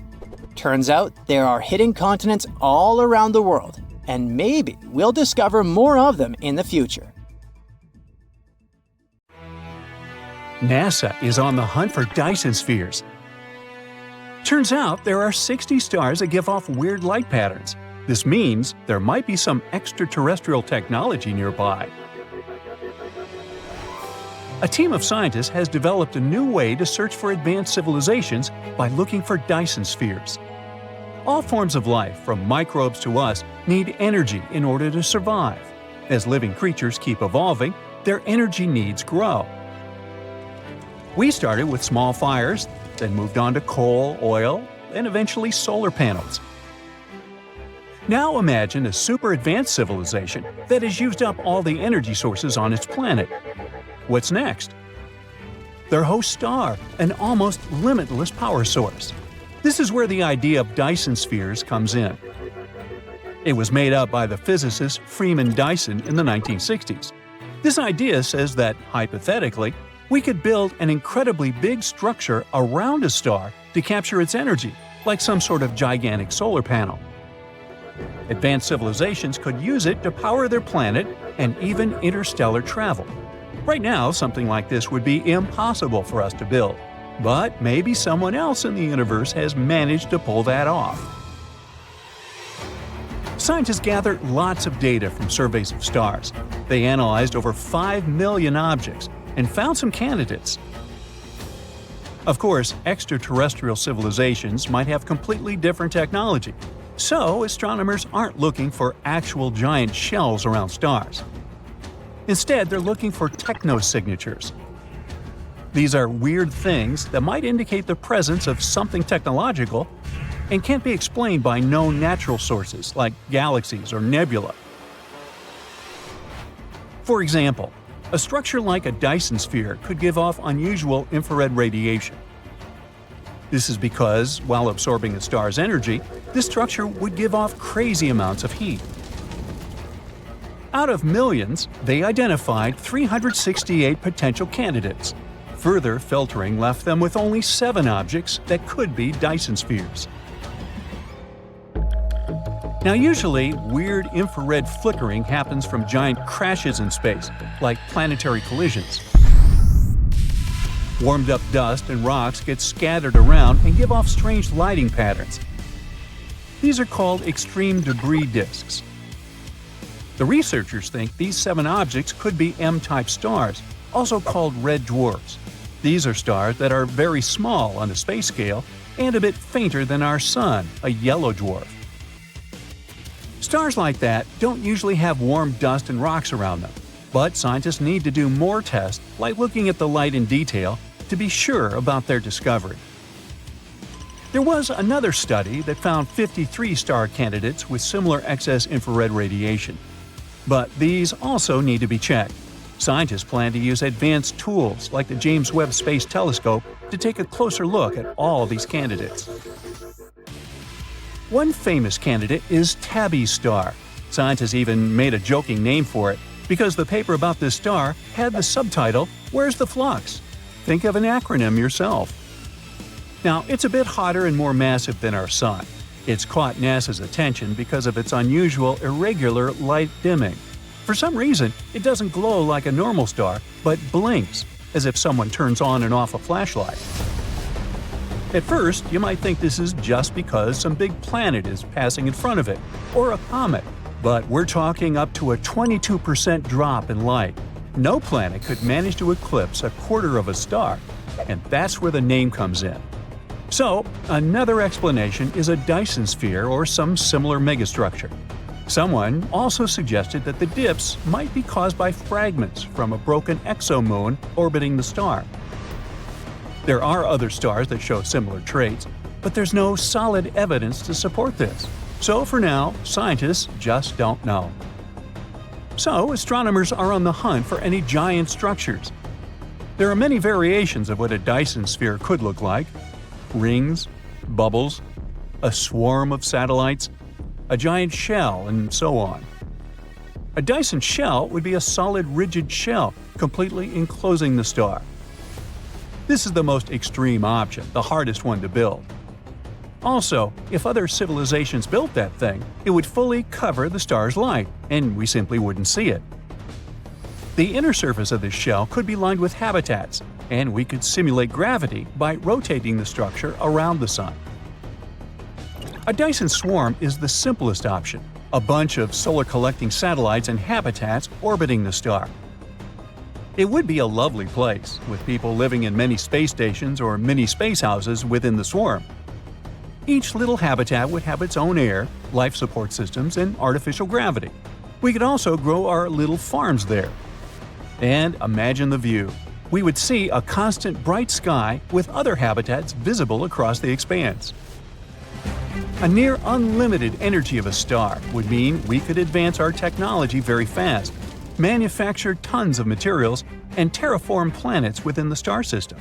Turns out there are hidden continents all around the world, and maybe we'll discover more of them in the future. NASA is on the hunt for Dyson spheres. Turns out there are 60 stars that give off weird light patterns. This means there might be some extraterrestrial technology nearby. A team of scientists has developed a new way to search for advanced civilizations by looking for Dyson spheres. All forms of life, from microbes to us, need energy in order to survive. As living creatures keep evolving, their energy needs grow. We started with small fires, then moved on to coal, oil, and eventually solar panels. Now imagine a super advanced civilization that has used up all the energy sources on its planet. What's next? Their host star, an almost limitless power source. This is where the idea of Dyson spheres comes in. It was made up by the physicist Freeman Dyson in the 1960s. This idea says that, hypothetically, we could build an incredibly big structure around a star to capture its energy, like some sort of gigantic solar panel. Advanced civilizations could use it to power their planet and even interstellar travel. Right now, something like this would be impossible for us to build, but maybe someone else in the universe has managed to pull that off. Scientists gathered lots of data from surveys of stars. They analyzed over 5 million objects and found some candidates. Of course, extraterrestrial civilizations might have completely different technology, so astronomers aren't looking for actual giant shells around stars. Instead, they're looking for technosignatures. These are weird things that might indicate the presence of something technological and can't be explained by known natural sources like galaxies or nebula. For example, a structure like a Dyson sphere could give off unusual infrared radiation. This is because, while absorbing a star's energy, this structure would give off crazy amounts of heat. Out of millions, they identified 368 potential candidates. Further filtering left them with only 7 objects that could be Dyson spheres. Now, usually, weird infrared flickering happens from giant crashes in space, like planetary collisions. Warmed-up dust and rocks get scattered around and give off strange lighting patterns. These are called extreme debris disks. The researchers think these 7 objects could be M-type stars, also called red dwarfs. These are stars that are very small on a space scale and a bit fainter than our Sun, a yellow dwarf. Stars like that don't usually have warm dust and rocks around them, but scientists need to do more tests, like looking at the light in detail, to be sure about their discovery. There was another study that found 53 star candidates with similar excess infrared radiation. But these also need to be checked. Scientists plan to use advanced tools like the James Webb Space Telescope to take a closer look at all these candidates. One famous candidate is Tabby's star. Scientists even made a joking name for it, because the paper about this star had the subtitle, "Where's the Flux?" Think of an acronym yourself. Now, it's a bit hotter and more massive than our Sun. It's caught NASA's attention because of its unusual, irregular light dimming. For some reason, it doesn't glow like a normal star, but blinks, as if someone turns on and off a flashlight. At first, you might think this is just because some big planet is passing in front of it, or a comet, but we're talking up to a 22% drop in light. No planet could manage to eclipse a quarter of a star, and that's where the name comes in. So, another explanation is a Dyson sphere or some similar megastructure. Someone also suggested that the dips might be caused by fragments from a broken exomoon orbiting the star. There are other stars that show similar traits, but there's no solid evidence to support this. So for now, scientists just don't know. So, astronomers are on the hunt for any giant structures. There are many variations of what a Dyson sphere could look like: rings, bubbles, a swarm of satellites, a giant shell, and so on. A Dyson shell would be a solid, rigid shell completely enclosing the star. This is the most extreme option, the hardest one to build. Also, if other civilizations built that thing, it would fully cover the star's light, and we simply wouldn't see it. The inner surface of this shell could be lined with habitats, and we could simulate gravity by rotating the structure around the Sun. A Dyson swarm is the simplest option, a bunch of solar-collecting satellites and habitats orbiting the star. It would be a lovely place, with people living in many space stations or mini space houses within the swarm. Each little habitat would have its own air, life support systems, and artificial gravity. We could also grow our little farms there. And imagine the view. We would see a constant bright sky with other habitats visible across the expanse. A near unlimited energy of a star would mean we could advance our technology very fast, manufacture tons of materials, and terraform planets within the star system.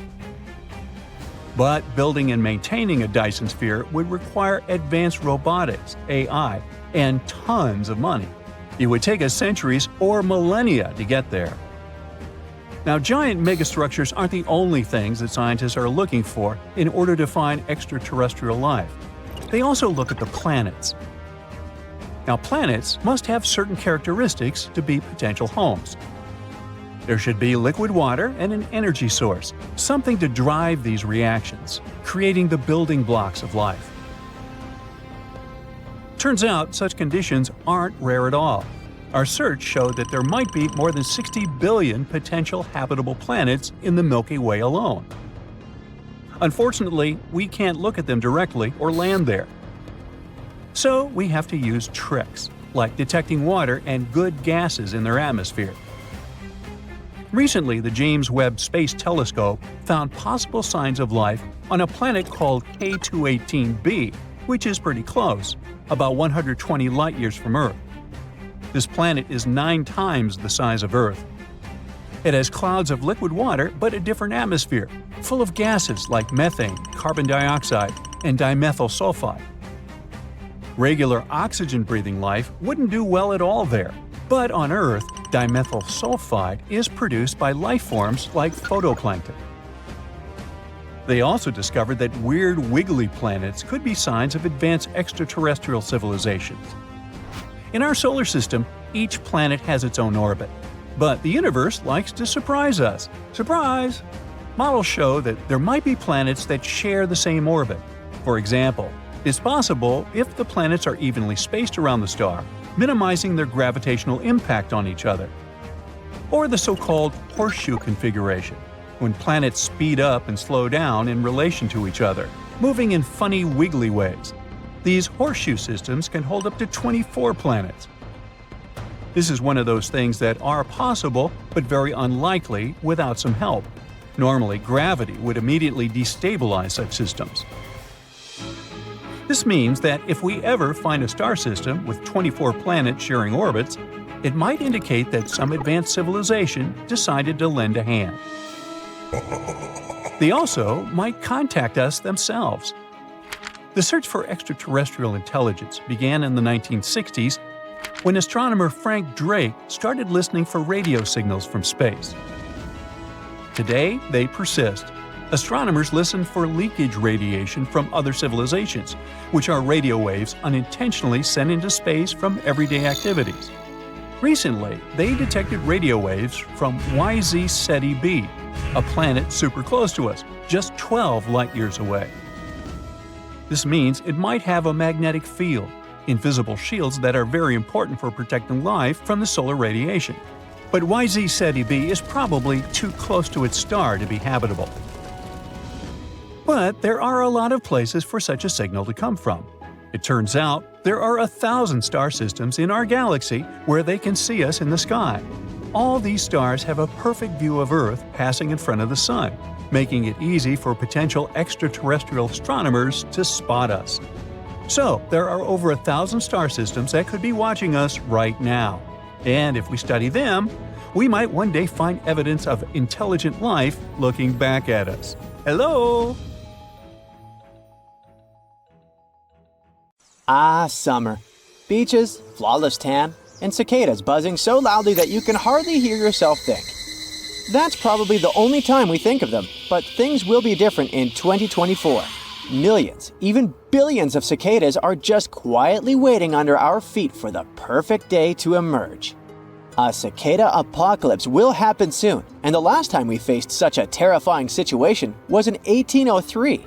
But building and maintaining a Dyson sphere would require advanced robotics, AI, and tons of money. It would take us centuries or millennia to get there. Now, giant megastructures aren't the only things that scientists are looking for in order to find extraterrestrial life. They also look at the planets. Now, planets must have certain characteristics to be potential homes. There should be liquid water and an energy source, something to drive these reactions, creating the building blocks of life. Turns out such conditions aren't rare at all. Our search showed that there might be more than 60 billion potential habitable planets in the Milky Way alone. Unfortunately, we can't look at them directly or land there. So we have to use tricks, like detecting water and good gases in their atmosphere. Recently, the James Webb Space Telescope found possible signs of life on a planet called K218b, which is pretty close, about 120 light-years from Earth. This planet is 9 times the size of Earth. It has clouds of liquid water but a different atmosphere, full of gases like methane, carbon dioxide, and dimethyl sulfide. Regular oxygen-breathing life wouldn't do well at all there, but on Earth, dimethyl sulfide is produced by life forms like phytoplankton. They also discovered that weird wiggly planets could be signs of advanced extraterrestrial civilizations. In our solar system, each planet has its own orbit. But the universe likes to surprise us. Surprise! Models show that there might be planets that share the same orbit. For example, it's possible if the planets are evenly spaced around the star, minimizing their gravitational impact on each other. Or the so-called horseshoe configuration, when planets speed up and slow down in relation to each other, moving in funny wiggly ways. These horseshoe systems can hold up to 24 planets. This is one of those things that are possible but very unlikely without some help. Normally, gravity would immediately destabilize such systems. This means that if we ever find a star system with 24 planets sharing orbits, it might indicate that some advanced civilization decided to lend a hand. They also might contact us themselves. The search for extraterrestrial intelligence began in the 1960s when astronomer Frank Drake started listening for radio signals from space. Today, they persist. Astronomers listen for leakage radiation from other civilizations, which are radio waves unintentionally sent into space from everyday activities. Recently, they detected radio waves from YZ Ceti b, a planet super close to us, just 12 light-years away. This means it might have a magnetic field, invisible shields that are very important for protecting life from the solar radiation. But YZ Ceti b is probably too close to its star to be habitable. But there are a lot of places for such a signal to come from. It turns out there are 1,000 star systems in our galaxy where they can see us in the sky. All these stars have a perfect view of Earth passing in front of the Sun, making it easy for potential extraterrestrial astronomers to spot us. So, there are over 1,000 star systems that could be watching us right now. And if we study them, we might one day find evidence of intelligent life looking back at us. Hello! Ah, summer. Beaches, flawless tan, and cicadas buzzing so loudly that you can hardly hear yourself think. That's probably the only time we think of them, but things will be different in 2024. Millions, even billions of cicadas are just quietly waiting under our feet for the perfect day to emerge. A cicada apocalypse will happen soon, and the last time we faced such a terrifying situation was in 1803.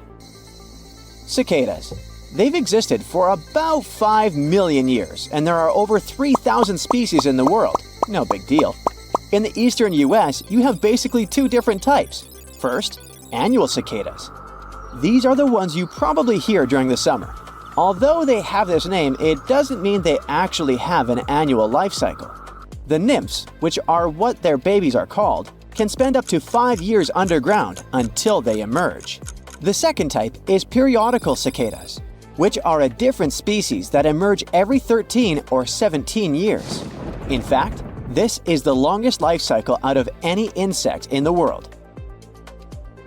Cicadas. They've existed for about 5 million years, and there are over 3,000 species in the world. No big deal. In the eastern US, you have basically 2 different types. First, annual cicadas. These are the ones you probably hear during the summer. Although they have this name, it doesn't mean they actually have an annual life cycle. The nymphs, which are what their babies are called, can spend up to 5 years underground until they emerge. The second type is periodical cicadas, which are a different species that emerge every 13 or 17 years. In fact, this is the longest life cycle out of any insect in the world.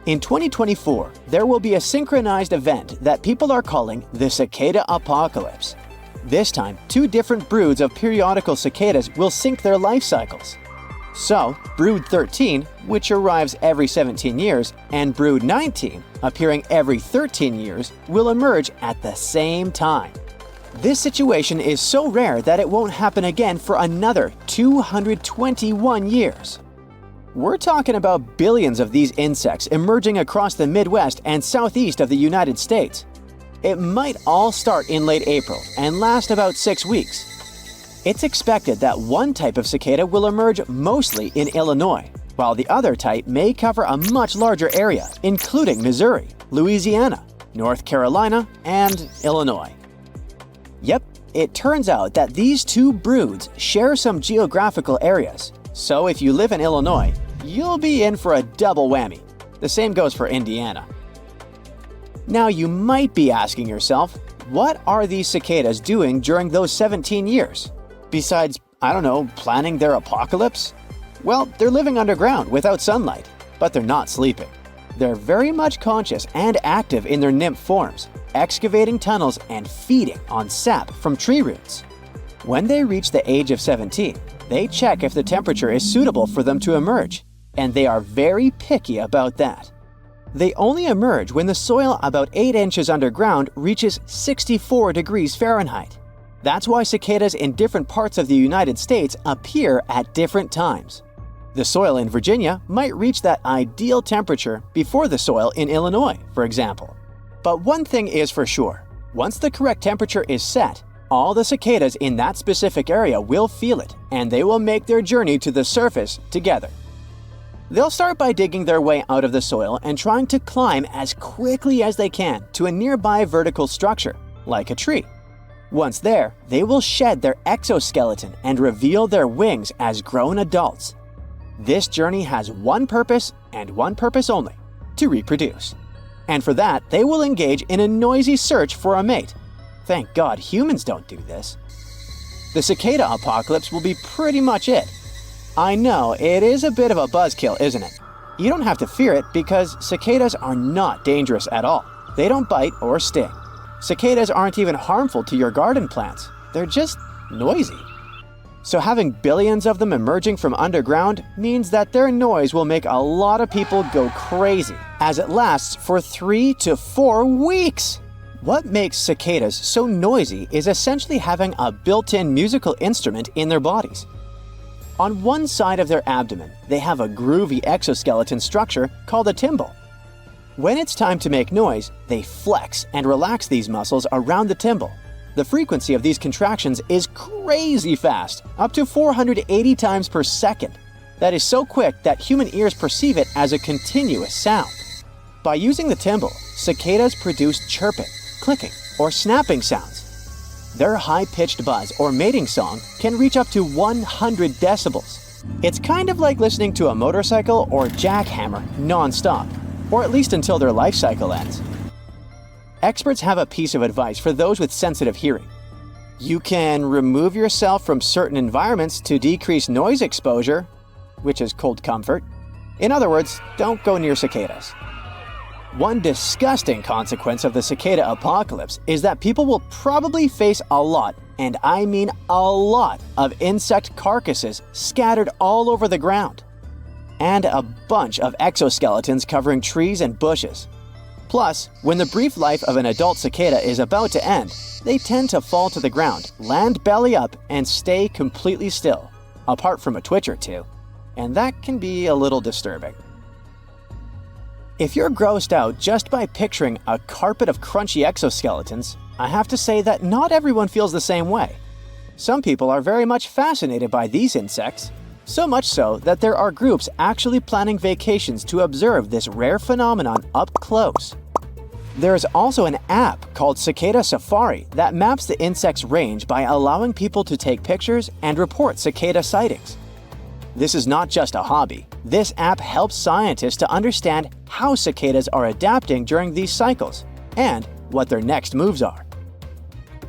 In 2024, there will be a synchronized event that people are calling the Cicada Apocalypse. This time, 2 different broods of periodical cicadas will sync their life cycles. So, brood 13, which arrives every 17 years, and brood 19, appearing every 13 years, will emerge at the same time. This situation is so rare that it won't happen again for another 221 years. We're talking about billions of these insects emerging across the Midwest and Southeast of the United States. It might all start in late April and last about 6 weeks. It's expected that one type of cicada will emerge mostly in Illinois, while the other type may cover a much larger area, including Missouri, Louisiana, North Carolina, and Illinois. Yep, it turns out that these 2 broods share some geographical areas, so if you live in Illinois, you'll be in for a double whammy. The same goes for Indiana. Now you might be asking yourself, what are these cicadas doing during those 17 years? Besides, planning their apocalypse? Well, they're living underground without sunlight, but they're not sleeping. They're very much conscious and active in their nymph forms, excavating tunnels and feeding on sap from tree roots. When they reach the age of 17, they check if the temperature is suitable for them to emerge, and they are very picky about that. They only emerge when the soil about 8 inches underground reaches 64 degrees Fahrenheit. That's why cicadas in different parts of the United States appear at different times. The soil in Virginia might reach that ideal temperature before the soil in Illinois, for example. But one thing is for sure. Once the correct temperature is set, all the cicadas in that specific area will feel it, and they will make their journey to the surface together. They'll start by digging their way out of the soil and trying to climb as quickly as they can to a nearby vertical structure, like a tree. Once there, they will shed their exoskeleton and reveal their wings as grown adults. This journey has one purpose and one purpose only: to reproduce. And for that, they will engage in a noisy search for a mate. Thank God humans don't do this. The cicada apocalypse will be pretty much it. I know, it is a bit of a buzzkill, isn't it? You don't have to fear it because cicadas are not dangerous at all. They don't bite or sting. Cicadas aren't even harmful to your garden plants. They're just noisy. So having billions of them emerging from underground means that their noise will make a lot of people go crazy, as it lasts for 3 to 4 weeks. What makes cicadas so noisy is essentially having a built-in musical instrument in their bodies. On one side of their abdomen, they have a groovy exoskeleton structure called a timbal. When it's time to make noise, they flex and relax these muscles around the timbal. The frequency of these contractions is crazy fast, up to 480 times per second. That is so quick that human ears perceive it as a continuous sound. By using the timbal, cicadas produce chirping, clicking, or snapping sounds. Their high-pitched buzz or mating song can reach up to 100 decibels. It's kind of like listening to a motorcycle or jackhammer non-stop, or at least until their life cycle ends. Experts have a piece of advice for those with sensitive hearing. You can remove yourself from certain environments to decrease noise exposure, which is cold comfort. In other words, don't go near cicadas. One disgusting consequence of the cicada apocalypse is that people will probably face a lot, and I mean a lot, of insect carcasses scattered all over the ground, and a bunch of exoskeletons covering trees and bushes. Plus, when the brief life of an adult cicada is about to end, they tend to fall to the ground, land belly up, and stay completely still, apart from a twitch or two, and that can be a little disturbing. If you're grossed out just by picturing a carpet of crunchy exoskeletons, I have to say that not everyone feels the same way. Some people are very much fascinated by these insects, so much so that there are groups actually planning vacations to observe this rare phenomenon up close. There is also an app called Cicada Safari that maps the insect's range by allowing people to take pictures and report cicada sightings. This is not just a hobby. This app helps scientists to understand how cicadas are adapting during these cycles and what their next moves are.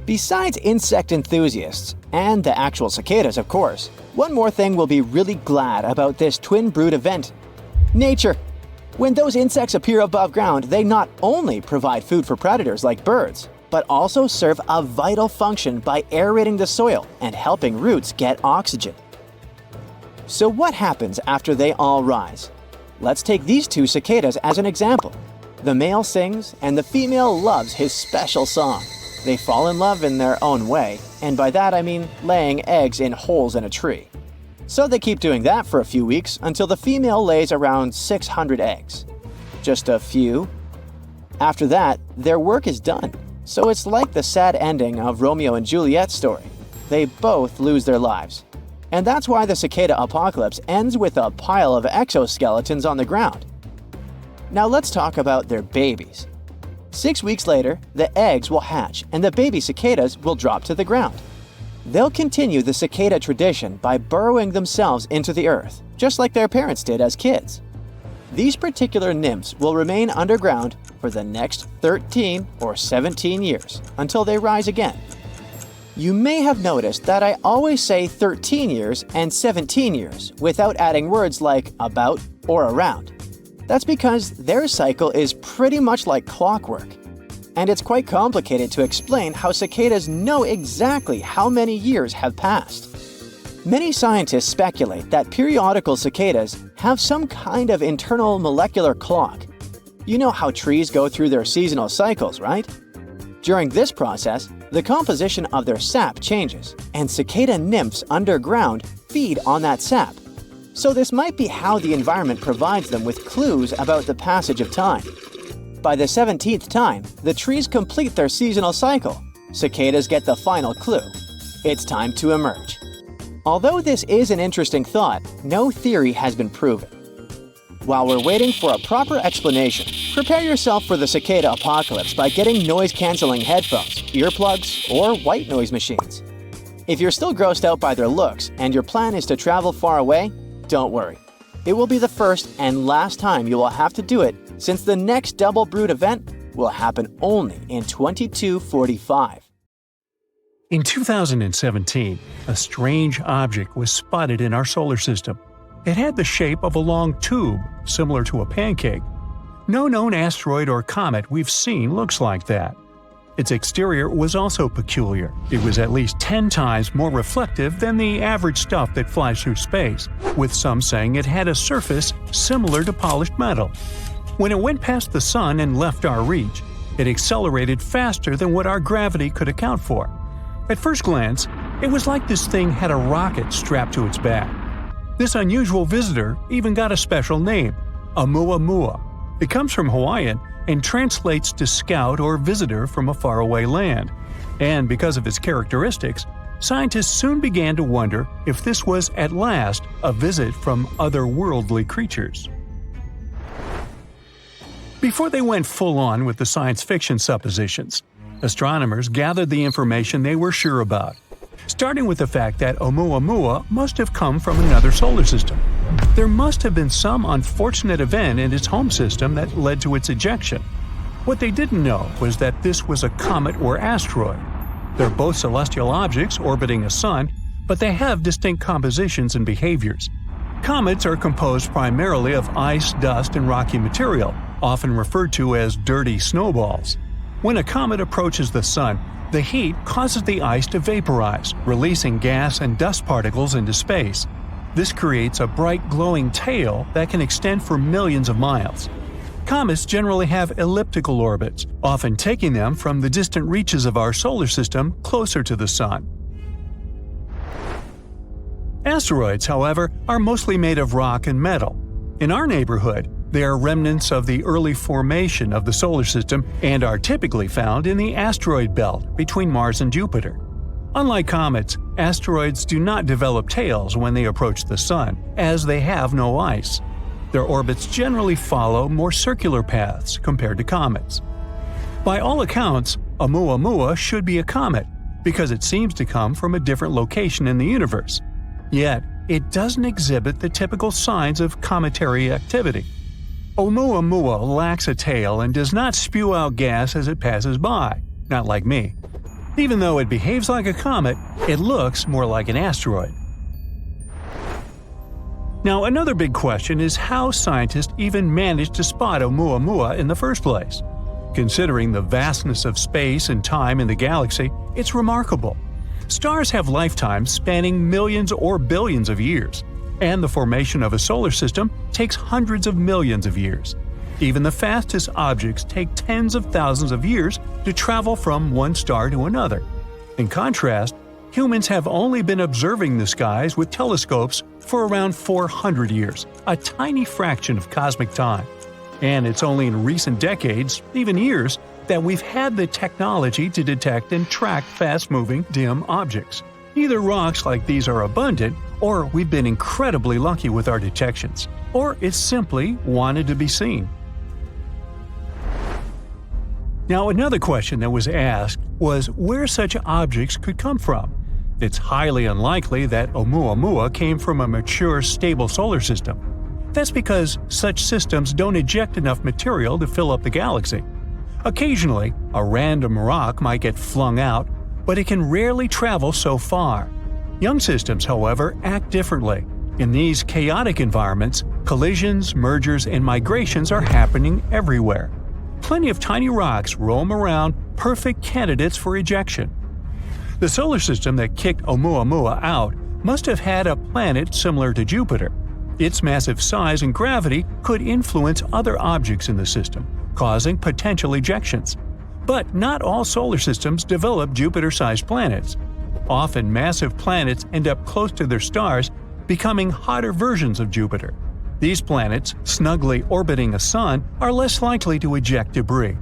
Besides insect enthusiasts, and the actual cicadas of course, one more thing we'll be really glad about this twin brood event: nature. When those insects appear above ground, they not only provide food for predators like birds, but also serve a vital function by aerating the soil and helping roots get oxygen. So what happens after they all rise? Let's take these two cicadas as an example. The male sings and the female loves his special song. They fall in love in their own way, and by that I mean laying eggs in holes in a tree. So they keep doing that for a few weeks until the female lays around 600 eggs. Just a few. After that, their work is done. So it's like the sad ending of Romeo and Juliet's story. They both lose their lives. And that's why the cicada apocalypse ends with a pile of exoskeletons on the ground. Now let's talk about their babies. 6 weeks later, the eggs will hatch and the baby cicadas will drop to the ground. They'll continue the cicada tradition by burrowing themselves into the earth, just like their parents did as kids. These particular nymphs will remain underground for the next 13 or 17 years until they rise again. You may have noticed that I always say 13 years and 17 years without adding words like about or around. That's because their cycle is pretty much like clockwork. And it's quite complicated to explain how cicadas know exactly how many years have passed. Many scientists speculate that periodical cicadas have some kind of internal molecular clock. You know how trees go through their seasonal cycles, right? During this process, The composition of their sap changes, and cicada nymphs underground feed on that sap. So this might be how the environment provides them with clues about the passage of time. By the 17th time, the trees complete their seasonal cycle. Cicadas get the final clue. It's time to emerge. Although this is an interesting thought, no theory has been proven. While we're waiting for a proper explanation, prepare yourself for the cicada apocalypse by getting noise-canceling headphones, earplugs, or white noise machines. If you're still grossed out by their looks and your plan is to travel far away, don't worry. It will be the first and last time you will have to do it, since the next Double Brood event will happen only in 2245. In 2017, a strange object was spotted in our solar system. It had the shape of a long tube, similar to a pancake. No known asteroid or comet we've seen looks like that. Its exterior was also peculiar. It was at least 10 times more reflective than the average stuff that flies through space, with some saying it had a surface similar to polished metal. When it went past the sun and left our reach, it accelerated faster than what our gravity could account for. At first glance, it was like this thing had a rocket strapped to its back. This unusual visitor even got a special name, Oumuamua. It comes from Hawaiian and translates to scout or visitor from a faraway land. And because of its characteristics, scientists soon began to wonder if this was at last a visit from otherworldly creatures. Before they went full-on with the science fiction suppositions, astronomers gathered the information they were sure about, starting with the fact that Oumuamua must have come from another solar system. There must have been some unfortunate event in its home system that led to its ejection. What they didn't know was that this was a comet or asteroid. They're both celestial objects orbiting a sun, but they have distinct compositions and behaviors. Comets are composed primarily of ice, dust, and rocky material, often referred to as dirty snowballs. When a comet approaches the sun, the heat causes the ice to vaporize, releasing gas and dust particles into space. This creates a bright glowing tail that can extend for millions of miles. Comets generally have elliptical orbits, often taking them from the distant reaches of our solar system closer to the sun. Asteroids, however, are mostly made of rock and metal. In our neighborhood, they are remnants of the early formation of the solar system and are typically found in the asteroid belt between Mars and Jupiter. Unlike comets, asteroids do not develop tails when they approach the sun, as they have no ice. Their orbits generally follow more circular paths compared to comets. By all accounts, Oumuamua should be a comet, because it seems to come from a different location in the universe. Yet, it doesn't exhibit the typical signs of cometary activity. Oumuamua lacks a tail and does not spew out gas as it passes by, not like me. Even though it behaves like a comet, it looks more like an asteroid. Now, another big question is how scientists even managed to spot Oumuamua in the first place. Considering the vastness of space and time in the galaxy, it's remarkable. Stars have lifetimes spanning millions or billions of years, and the formation of a solar system takes hundreds of millions of years. Even the fastest objects take tens of thousands of years to travel from one star to another. In contrast, humans have only been observing the skies with telescopes for around 400 years, a tiny fraction of cosmic time. And it's only in recent decades, even years, that we've had the technology to detect and track fast-moving, dim objects. Either rocks like these are abundant, or we've been incredibly lucky with our detections, or it's simply wanted to be seen. Now, another question that was asked was where such objects could come from. It's highly unlikely that Oumuamua came from a mature, stable solar system. That's because such systems don't eject enough material to fill up the galaxy. Occasionally, a random rock might get flung out, but it can rarely travel so far. Young systems, however, act differently. In these chaotic environments, collisions, mergers, and migrations are happening everywhere. Plenty of tiny rocks roam around, perfect candidates for ejection. The solar system that kicked Oumuamua out must have had a planet similar to Jupiter. Its massive size and gravity could influence other objects in the system, causing potential ejections. But not all solar systems develop Jupiter-sized planets. Often massive planets end up close to their stars, becoming hotter versions of Jupiter. These planets, snugly orbiting a sun, are less likely to eject debris.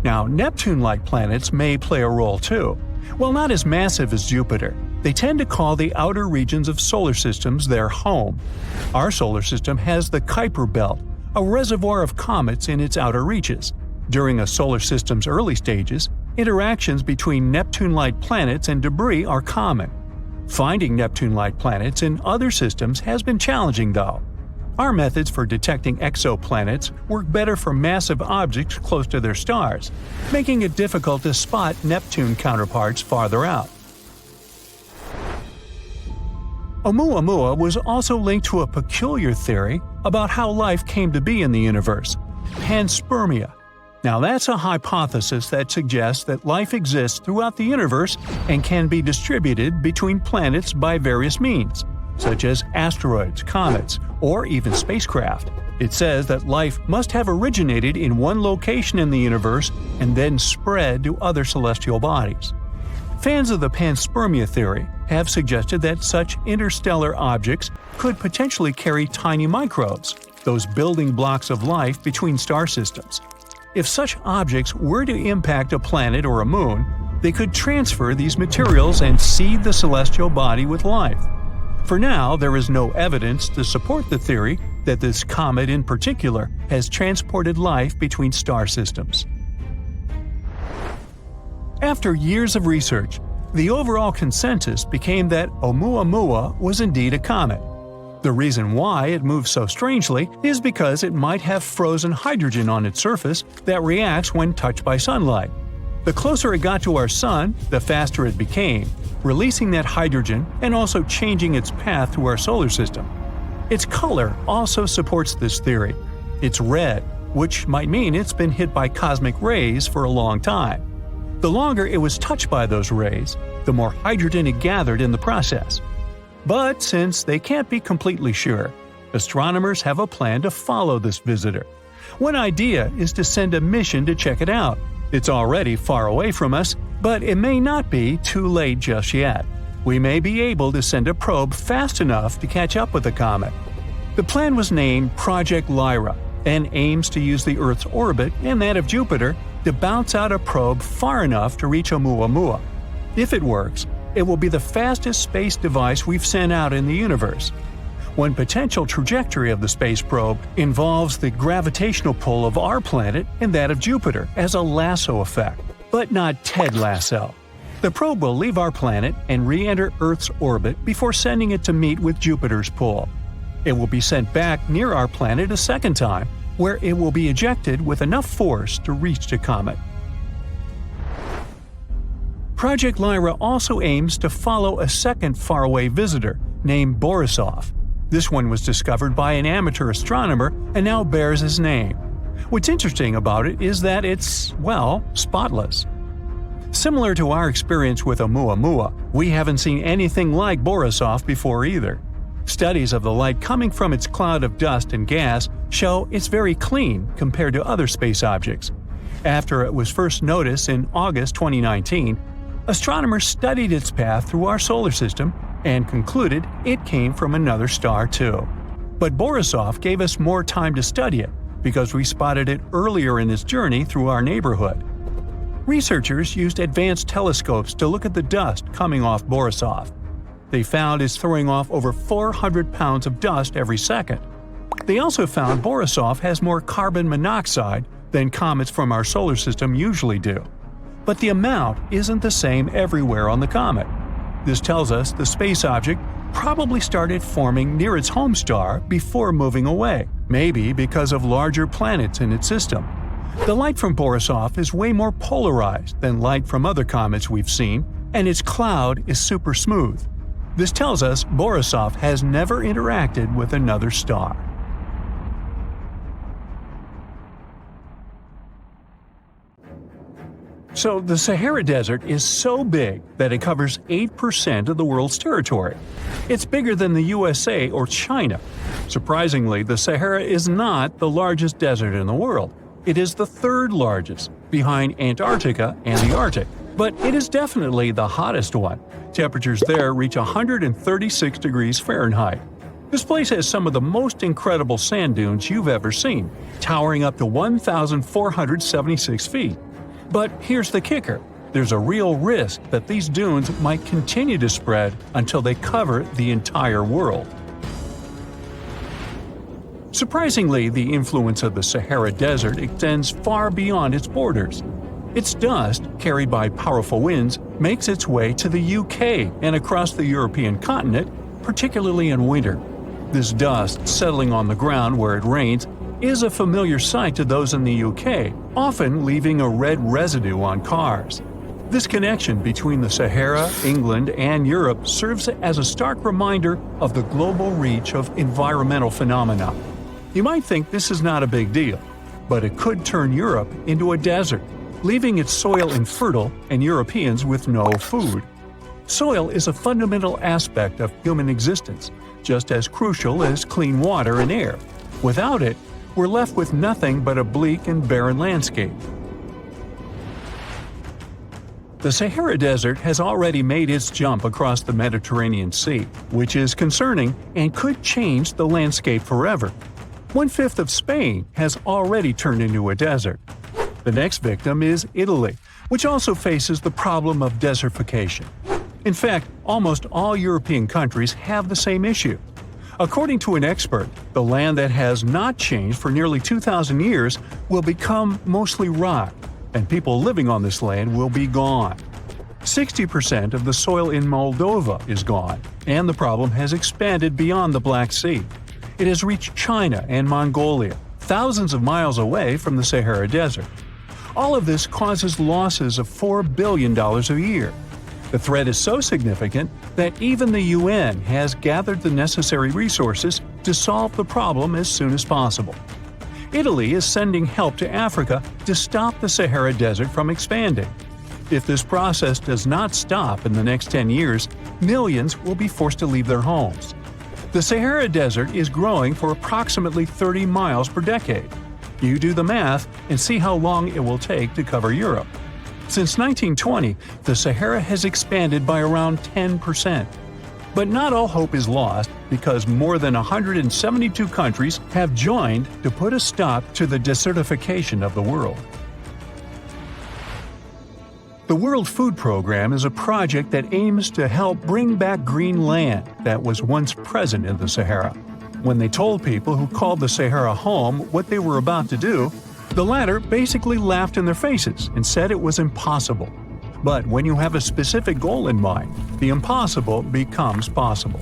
Now, Neptune-like planets may play a role too. While not as massive as Jupiter, they tend to call the outer regions of solar systems their home. Our solar system has the Kuiper Belt, a reservoir of comets in its outer reaches. During a solar system's early stages, interactions between Neptune-like planets and debris are common. Finding Neptune-like planets in other systems has been challenging, though. Our methods for detecting exoplanets work better for massive objects close to their stars, making it difficult to spot Neptune counterparts farther out. Oumuamua was also linked to a peculiar theory about how life came to be in the universe – panspermia. Now that's a hypothesis that suggests that life exists throughout the universe and can be distributed between planets by various means, such as asteroids, comets, or even spacecraft. It says that life must have originated in one location in the universe and then spread to other celestial bodies. Fans of the panspermia theory have suggested that such interstellar objects could potentially carry tiny microbes, those building blocks of life between star systems. If such objects were to impact a planet or a moon, they could transfer these materials and seed the celestial body with life. For now, there is no evidence to support the theory that this comet in particular has transported life between star systems. After years of research, the overall consensus became that Oumuamua was indeed a comet. The reason why it moves so strangely is because it might have frozen hydrogen on its surface that reacts when touched by sunlight. The closer it got to our Sun, the faster it became, releasing that hydrogen and also changing its path through our solar system. Its color also supports this theory. It's red, which might mean it's been hit by cosmic rays for a long time. The longer it was touched by those rays, the more hydrogen it gathered in the process. But since they can't be completely sure, astronomers have a plan to follow this visitor. One idea is to send a mission to check it out. It's already far away from us, but it may not be too late just yet. We may be able to send a probe fast enough to catch up with the comet. The plan was named Project Lyra and aims to use the Earth's orbit and that of Jupiter to bounce out a probe far enough to reach Oumuamua. If it works, it will be the fastest space device we've sent out in the universe. One potential trajectory of the space probe involves the gravitational pull of our planet and that of Jupiter as a lasso effect, but not Ted Lasso. The probe will leave our planet and re-enter Earth's orbit before sending it to meet with Jupiter's pull. It will be sent back near our planet a second time, where it will be ejected with enough force to reach the comet. Project Lyra also aims to follow a second faraway visitor named Borisov. This one was discovered by an amateur astronomer and now bears his name. What's interesting about it is that it's, well, spotless. Similar to our experience with Oumuamua, we haven't seen anything like Borisov before either. Studies of the light coming from its cloud of dust and gas show it's very clean compared to other space objects. After it was first noticed in August 2019, astronomers studied its path through our solar system and concluded it came from another star too. But Borisov gave us more time to study it because we spotted it earlier in its journey through our neighborhood. Researchers used advanced telescopes to look at the dust coming off Borisov. They found it's throwing off over 400 pounds of dust every second. They also found Borisov has more carbon monoxide than comets from our solar system usually do. But the amount isn't the same everywhere on the comet. This tells us the space object probably started forming near its home star before moving away, maybe because of larger planets in its system. The light from Borisov is way more polarized than light from other comets we've seen, and its cloud is super smooth. This tells us Borisov has never interacted with another star. So the Sahara Desert is so big that it covers 8% of the world's territory. It's bigger than the USA or China. Surprisingly, the Sahara is not the largest desert in the world. It is the third largest, behind Antarctica and the Arctic. But it is definitely the hottest one. Temperatures there reach 136 degrees Fahrenheit. This place has some of the most incredible sand dunes you've ever seen, towering up to 1,476 feet. But here's the kicker. There's a real risk that these dunes might continue to spread until they cover the entire world. Surprisingly, the influence of the Sahara Desert extends far beyond its borders. Its dust, carried by powerful winds, makes its way to the UK and across the European continent, particularly in winter. This dust settling on the ground where it rains is a familiar sight to those in the UK, often leaving a red residue on cars. This connection between the Sahara, England, and Europe serves as a stark reminder of the global reach of environmental phenomena. You might think this is not a big deal, but it could turn Europe into a desert, leaving its soil infertile and Europeans with no food. Soil is a fundamental aspect of human existence, just as crucial as clean water and air. Without it, we're left with nothing but a bleak and barren landscape. The Sahara Desert has already made its jump across the Mediterranean Sea, which is concerning and could change the landscape forever. 1/5 of Spain has already turned into a desert. The next victim is Italy, which also faces the problem of desertification. In fact, almost all European countries have the same issue. According to an expert, the land that has not changed for nearly 2,000 years will become mostly rock, and people living on this land will be gone. 60% of the soil in Moldova is gone, and the problem has expanded beyond the Black Sea. It has reached China and Mongolia, thousands of miles away from the Sahara Desert. All of this causes losses of $4 billion a year. The threat is so significant that even the UN has gathered the necessary resources to solve the problem as soon as possible. Italy is sending help to Africa to stop the Sahara Desert from expanding. If this process does not stop in the next 10 years, millions will be forced to leave their homes. The Sahara Desert is growing for approximately 30 miles per decade. You do the math and see how long it will take to cover Europe. Since 1920, the Sahara has expanded by around 10%. But not all hope is lost because more than 172 countries have joined to put a stop to the desertification of the world. The World Food Program is a project that aims to help bring back green land that was once present in the Sahara. When they told people who called the Sahara home what they were about to do, the latter basically laughed in their faces and said it was impossible. But when you have a specific goal in mind, the impossible becomes possible.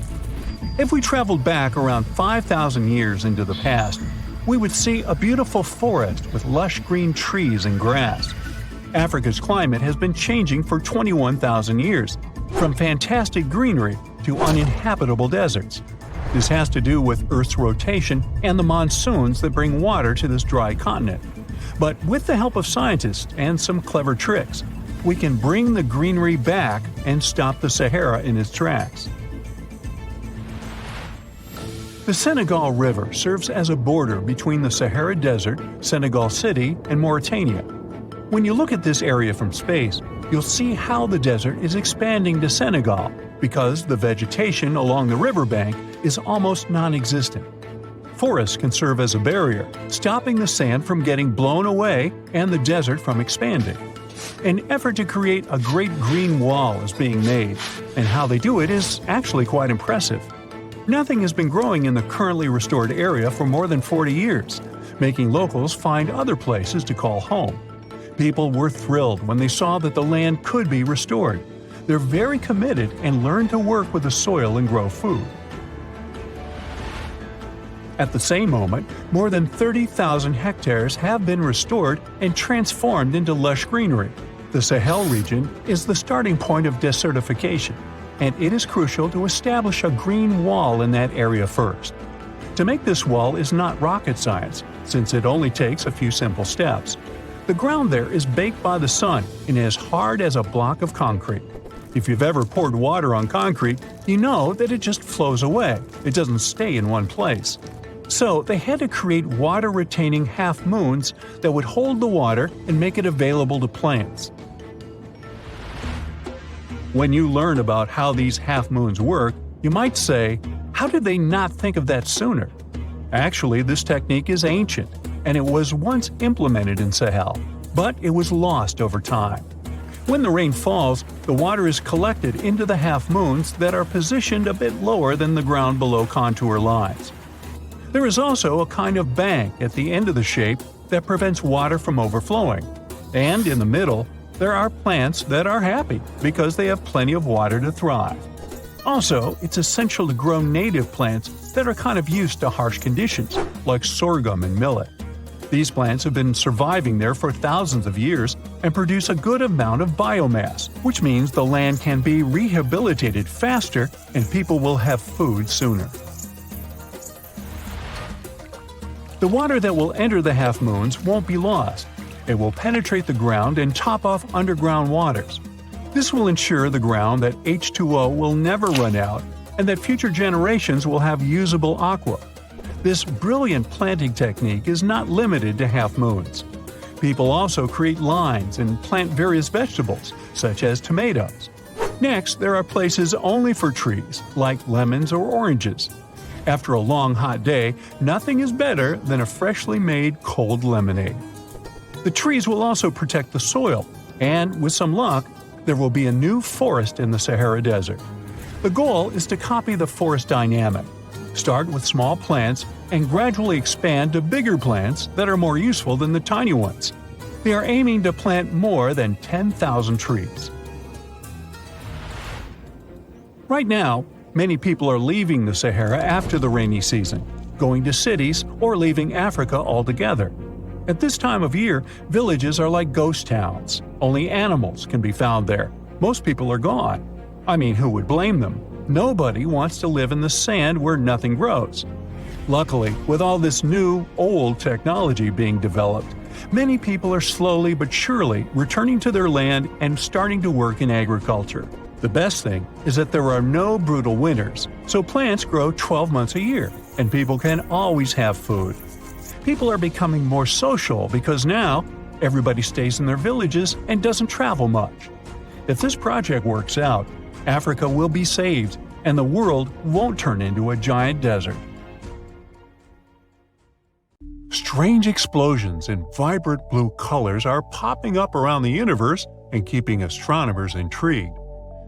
If we traveled back around 5,000 years into the past, we would see a beautiful forest with lush green trees and grass. Africa's climate has been changing for 21,000 years, from fantastic greenery to uninhabitable deserts. This has to do with Earth's rotation and the monsoons that bring water to this dry continent. But with the help of scientists and some clever tricks, we can bring the greenery back and stop the Sahara in its tracks. The Senegal River serves as a border between the Sahara Desert, Senegal City, and Mauritania. When you look at this area from space, you'll see how the desert is expanding to Senegal because the vegetation along the riverbank is almost non-existent. Forests can serve as a barrier, stopping the sand from getting blown away and the desert from expanding. An effort to create a great green wall is being made, and how they do it is actually quite impressive. Nothing has been growing in the currently restored area for more than 40 years, making locals find other places to call home. People were thrilled when they saw that the land could be restored. They're very committed and learn to work with the soil and grow food. At the same moment, more than 30,000 hectares have been restored and transformed into lush greenery. The Sahel region is the starting point of desertification, and it is crucial to establish a green wall in that area first. To make this wall is not rocket science, since it only takes a few simple steps. The ground there is baked by the sun and as hard as a block of concrete. If you've ever poured water on concrete, you know that it just flows away. It doesn't stay in one place. So they had to create water-retaining half-moons that would hold the water and make it available to plants. When you learn about how these half-moons work, you might say, how did they not think of that sooner? Actually, this technique is ancient, and it was once implemented in Sahel, but it was lost over time. When the rain falls, the water is collected into the half-moons that are positioned a bit lower than the ground below contour lines. There is also a kind of bank at the end of the shape that prevents water from overflowing. And in the middle, there are plants that are happy because they have plenty of water to thrive. Also, it's essential to grow native plants that are kind of used to harsh conditions, like sorghum and millet. These plants have been surviving there for thousands of years and produce a good amount of biomass, which means the land can be rehabilitated faster and people will have food sooner. The water that will enter the half-moons won't be lost. It will penetrate the ground and top off underground waters. This will ensure the ground that H2O will never run out and that future generations will have usable aqua. This brilliant planting technique is not limited to half-moons. People also create lines and plant various vegetables, such as tomatoes. Next, there are places only for trees, like lemons or oranges. After a long hot day, nothing is better than a freshly made cold lemonade. The trees will also protect the soil, and with some luck, there will be a new forest in the Sahara Desert. The goal is to copy the forest dynamic. Start with small plants and gradually expand to bigger plants that are more useful than the tiny ones. They are aiming to plant more than 10,000 trees. Right now, many people are leaving the Sahara after the rainy season, going to cities or leaving Africa altogether. At this time of year, villages are like ghost towns. Only animals can be found there. Most people are gone. I mean, who would blame them? Nobody wants to live in the sand where nothing grows. Luckily, with all this new, old technology being developed, many people are slowly but surely returning to their land and starting to work in agriculture. The best thing is that there are no brutal winters, so plants grow 12 months a year, and people can always have food. People are becoming more social because now everybody stays in their villages and doesn't travel much. If this project works out, Africa will be saved, and the world won't turn into a giant desert. Strange explosions in vibrant blue colors are popping up around the universe and keeping astronomers intrigued.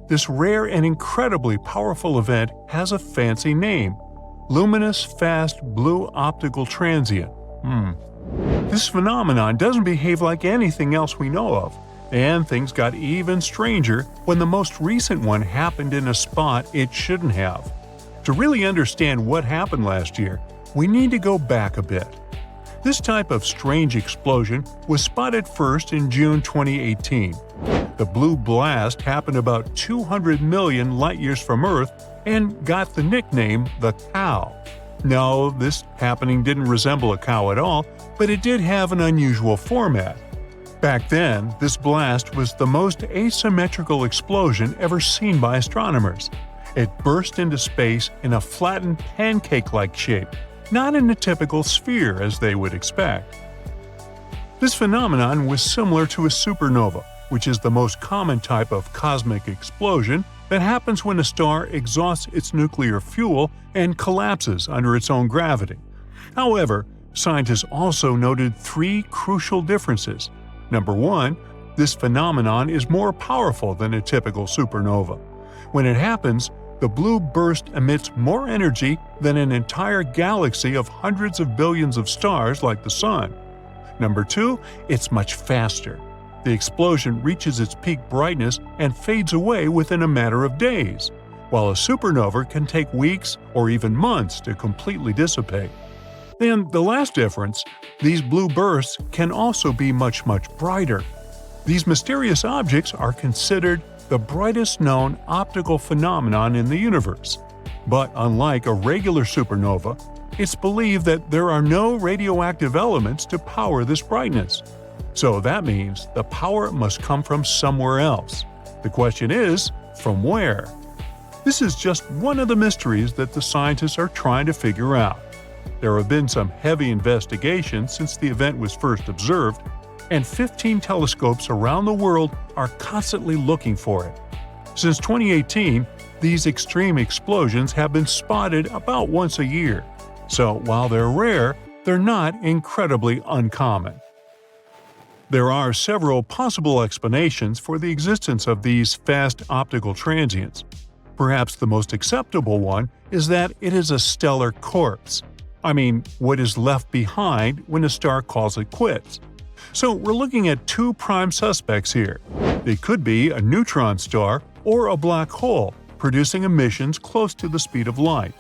This rare and incredibly powerful event has a fancy name: Luminous Fast Blue Optical Transient. This phenomenon doesn't behave like anything else we know of, and things got even stranger when the most recent one happened in a spot it shouldn't have. To really understand what happened last year, we need to go back a bit. This type of strange explosion was spotted first in June 2018. The blue blast happened about 200 million light-years from Earth and got the nickname the Cow. No, this happening didn't resemble a cow at all, but it did have an unusual format. Back then, this blast was the most asymmetrical explosion ever seen by astronomers. It burst into space in a flattened pancake-like shape, not in a typical sphere as they would expect. This phenomenon was similar to a supernova, which is the most common type of cosmic explosion that happens when a star exhausts its nuclear fuel and collapses under its own gravity. However, scientists also noted three crucial differences. Number one, this phenomenon is more powerful than a typical supernova. When it happens, the blue burst emits more energy than an entire galaxy of hundreds of billions of stars like the Sun. Number two, it's much faster. The explosion reaches its peak brightness and fades away within a matter of days, while a supernova can take weeks or even months to completely dissipate. And the last difference, these blue bursts can also be much brighter. These mysterious objects are considered the brightest known optical phenomenon in the universe. But unlike a regular supernova, it's believed that there are no radioactive elements to power this brightness. So that means the power must come from somewhere else. The question is, from where? This is just one of the mysteries that the scientists are trying to figure out. There have been some heavy investigations since the event was first observed, and 15 telescopes around the world are constantly looking for it. Since 2018, these extreme explosions have been spotted about once a year, so while they're rare, they're not incredibly uncommon. There are several possible explanations for the existence of these fast optical transients. Perhaps the most acceptable one is that it is a stellar corpse. I mean, what is left behind when a star calls it quits. So we're looking at two prime suspects here. They could be a neutron star or a black hole, producing emissions close to the speed of light.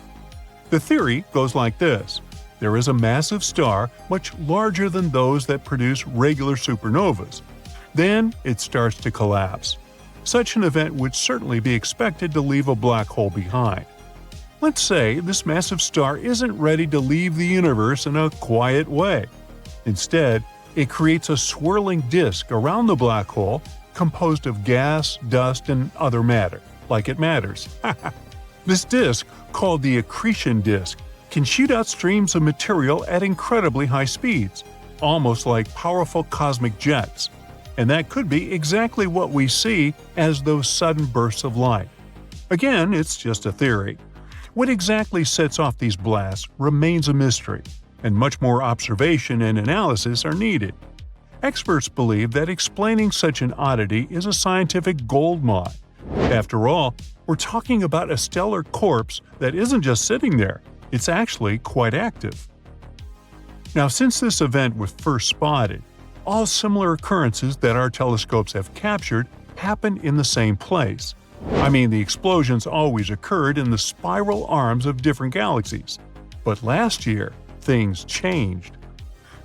The theory goes like this. There is a massive star much larger than those that produce regular supernovas. Then it starts to collapse. Such an event would certainly be expected to leave a black hole behind. Let's say this massive star isn't ready to leave the universe in a quiet way. Instead, it creates a swirling disk around the black hole composed of gas, dust, and other matter, like it matters. This disk, called the accretion disk, can shoot out streams of material at incredibly high speeds, almost like powerful cosmic jets. And that could be exactly what we see as those sudden bursts of light. Again, it's just a theory. What exactly sets off these blasts remains a mystery, and much more observation and analysis are needed. Experts believe that explaining such an oddity is a scientific goldmine. After all, we're talking about a stellar corpse that isn't just sitting there, it's actually quite active. Now, since this event was first spotted, all similar occurrences that our telescopes have captured happened in the same place. I mean, the explosions always occurred in the spiral arms of different galaxies. But last year, things changed.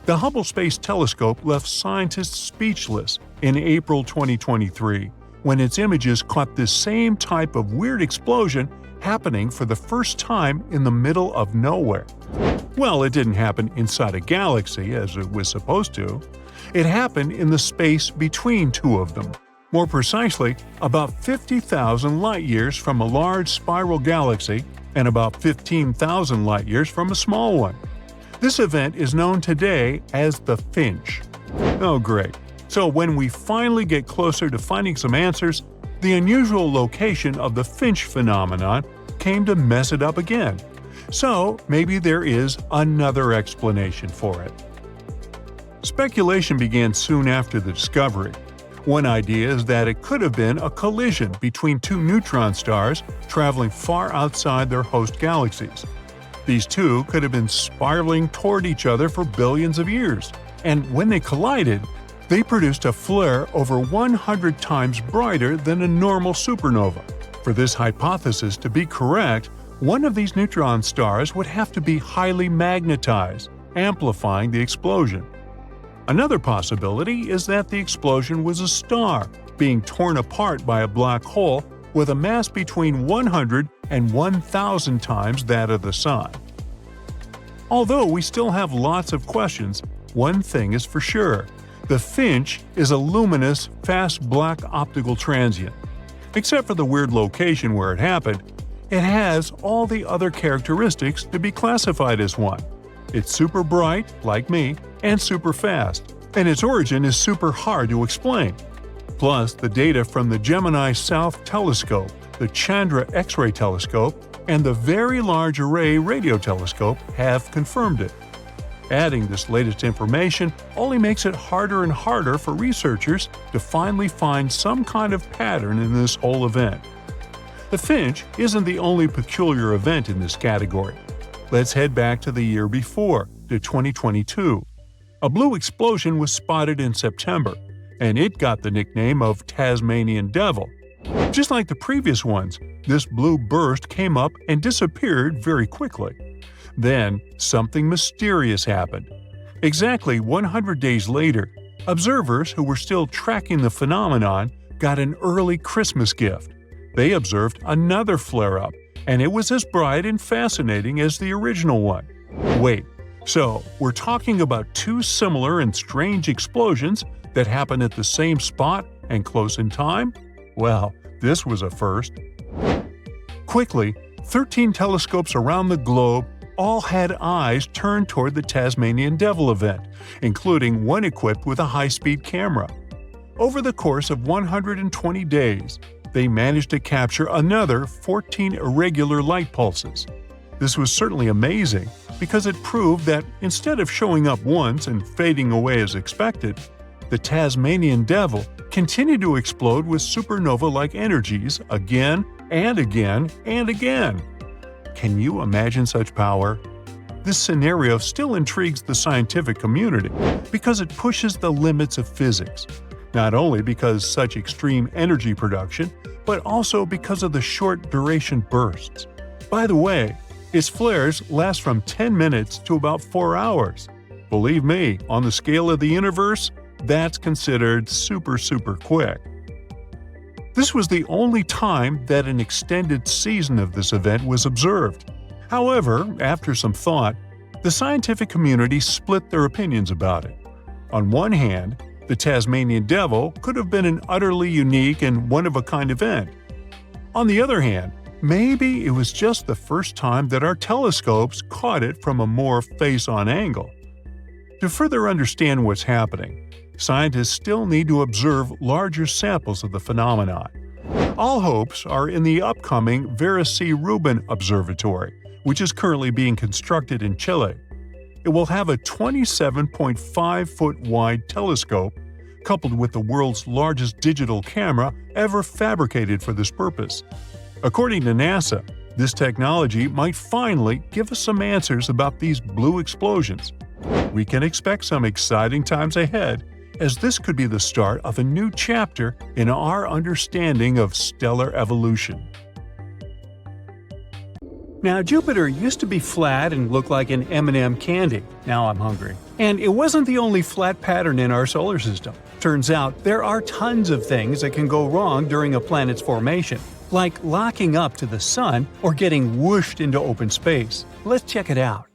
The Hubble Space Telescope left scientists speechless in April 2023 when its images caught this same type of weird explosion happening for the first time in the middle of nowhere. Well, it didn't happen inside a galaxy as it was supposed to. It happened in the space between two of them. More precisely, about 50,000 light-years from a large spiral galaxy and about 15,000 light-years from a small one. This event is known today as the Finch. Oh great. So when we finally get closer to finding some answers, the unusual location of the Finch phenomenon came to mess it up again. So maybe there is another explanation for it. Speculation began soon after the discovery. One idea is that it could have been a collision between two neutron stars traveling far outside their host galaxies. These two could have been spiraling toward each other for billions of years, and when they collided, they produced a flare over 100 times brighter than a normal supernova. For this hypothesis to be correct, one of these neutron stars would have to be highly magnetized, amplifying the explosion. Another possibility is that the explosion was a star being torn apart by a black hole with a mass between 100 and 1,000 times that of the Sun. Although we still have lots of questions, one thing is for sure. The Finch is a luminous, fast black optical transient. Except for the weird location where it happened, it has all the other characteristics to be classified as one. It's super bright, like me, and super fast, and its origin is super hard to explain. Plus, the data from the Gemini South Telescope, the Chandra X-ray Telescope, and the Very Large Array Radio Telescope have confirmed it. Adding this latest information only makes it harder and harder for researchers to finally find some kind of pattern in this whole event. The Finch isn't the only peculiar event in this category. Let's head back to the year before, to 2022. A blue explosion was spotted in September, and it got the nickname of Tasmanian Devil. Just like the previous ones, this blue burst came up and disappeared very quickly. Then, something mysterious happened. Exactly 100 days later, observers who were still tracking the phenomenon got an early Christmas gift. They observed another flare-up, and it was as bright and fascinating as the original one. Wait, so we're talking about two similar and strange explosions that happened at the same spot and close in time? Well, this was a first. Quickly, 13 telescopes around the globe all had eyes turned toward the Tasmanian Devil event, including one equipped with a high-speed camera. Over the course of 120 days, they managed to capture another 14 irregular light pulses. This was certainly amazing because it proved that instead of showing up once and fading away as expected, the Tasmanian Devil continued to explode with supernova-like energies again and again and again. Can you imagine such power? This scenario still intrigues the scientific community because it pushes the limits of physics, not only because such extreme energy production, but also because of the short duration bursts. By the way, its flares last from 10 minutes to about 4 hours. Believe me, on the scale of the universe, that's considered super quick. This was the only time that an extended season of this event was observed. However, after some thought, the scientific community split their opinions about it. On one hand, the Tasmanian Devil could have been an utterly unique and one-of-a-kind event. On the other hand, maybe it was just the first time that our telescopes caught it from a more face-on angle. To further understand what's happening, scientists still need to observe larger samples of the phenomenon. All hopes are in the upcoming Vera C. Rubin Observatory, which is currently being constructed in Chile. It will have a 27.5-foot-wide telescope, coupled with the world's largest digital camera ever fabricated for this purpose. According to NASA, this technology might finally give us some answers about these blue explosions. We can expect some exciting times ahead, as this could be the start of a new chapter in our understanding of stellar evolution. Now, Jupiter used to be flat and look like an M&M candy. Now I'm hungry. And it wasn't the only flat pattern in our solar system. Turns out there are tons of things that can go wrong during a planet's formation, like locking up to the sun or getting whooshed into open space. Let's check it out.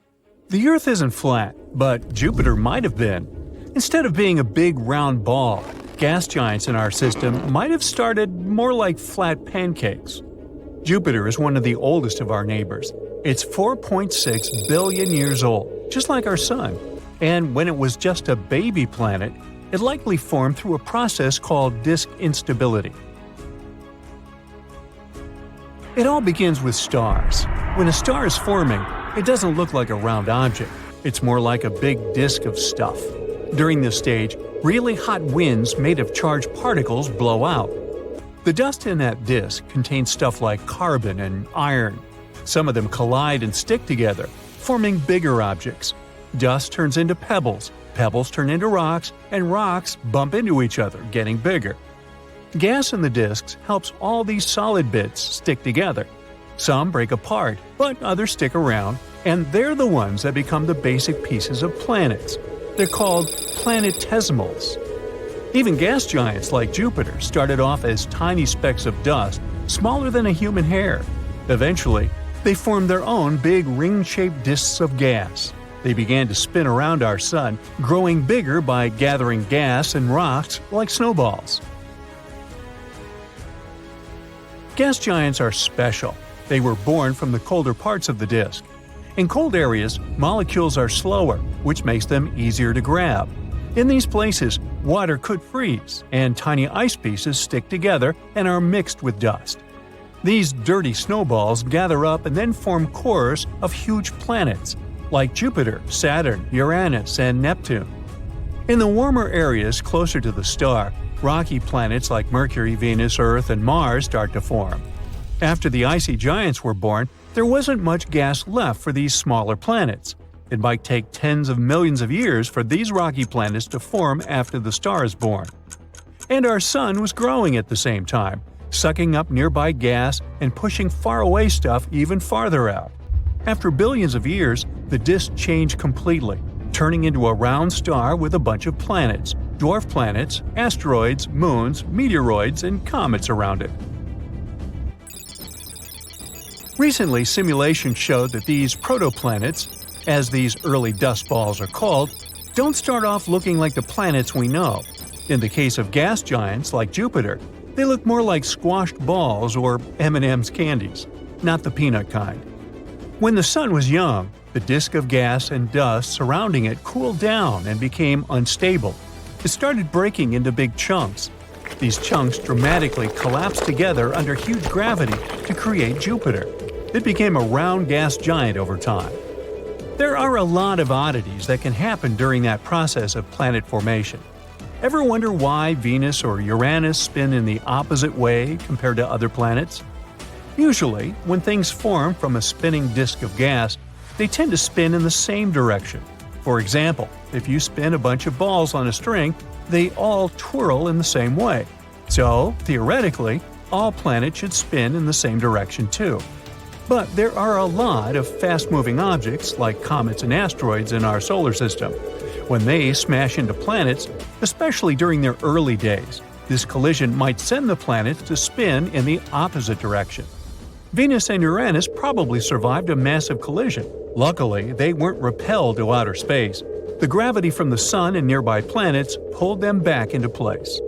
The Earth isn't flat, but Jupiter might have been. Instead of being a big round ball, gas giants in our system might have started more like flat pancakes. Jupiter is one of the oldest of our neighbors. It's 4.6 billion years old, just like our Sun. And when it was just a baby planet, it likely formed through a process called disk instability. It all begins with stars. When a star is forming, it doesn't look like a round object. It's more like a big disk of stuff. During this stage, really hot winds made of charged particles blow out. The dust in that disk contains stuff like carbon and iron. Some of them collide and stick together, forming bigger objects. Dust turns into pebbles, pebbles turn into rocks, and rocks bump into each other, getting bigger. Gas in the disks helps all these solid bits stick together. Some break apart, but others stick around, and they're the ones that become the basic pieces of planets. They're called planetesimals. Even gas giants like Jupiter started off as tiny specks of dust, smaller than a human hair. Eventually, they formed their own big ring-shaped disks of gas. They began to spin around our Sun, growing bigger by gathering gas and rocks like snowballs. Gas giants are special. They were born from the colder parts of the disk. In cold areas, molecules are slower, which makes them easier to grab. In these places, water could freeze, and tiny ice pieces stick together and are mixed with dust. These dirty snowballs gather up and then form cores of huge planets, like Jupiter, Saturn, Uranus, and Neptune. In the warmer areas closer to the star, rocky planets like Mercury, Venus, Earth, and Mars start to form. After the icy giants were born, there wasn't much gas left for these smaller planets. It might take tens of millions of years for these rocky planets to form after the star is born. And our Sun was growing at the same time, sucking up nearby gas and pushing faraway stuff even farther out. After billions of years, the disk changed completely, turning into a round star with a bunch of planets, dwarf planets, asteroids, moons, meteoroids, and comets around it. Recently, simulations showed that these protoplanets, as these early dust balls are called, don't start off looking like the planets we know. In the case of gas giants like Jupiter, they look more like squashed balls or M&M's candies, not the peanut kind. When the Sun was young, The disk of gas and dust surrounding it cooled down and became unstable. It started breaking into big chunks. These chunks dramatically collapsed together under huge gravity to create Jupiter. It became a round gas giant over time. There are a lot of oddities that can happen during that process of planet formation. Ever wonder why Venus or Uranus spin in the opposite way compared to other planets? Usually, when things form from a spinning disk of gas, they tend to spin in the same direction. For example, if you spin a bunch of balls on a string, they all twirl in the same way. So, theoretically, all planets should spin in the same direction too. But there are a lot of fast-moving objects, like comets and asteroids, in our solar system. When they smash into planets, especially during their early days, this collision might send the planets to spin in the opposite direction. Venus and Uranus probably survived a massive collision. Luckily, they weren't repelled to outer space. The gravity from the Sun and nearby planets pulled them back into place.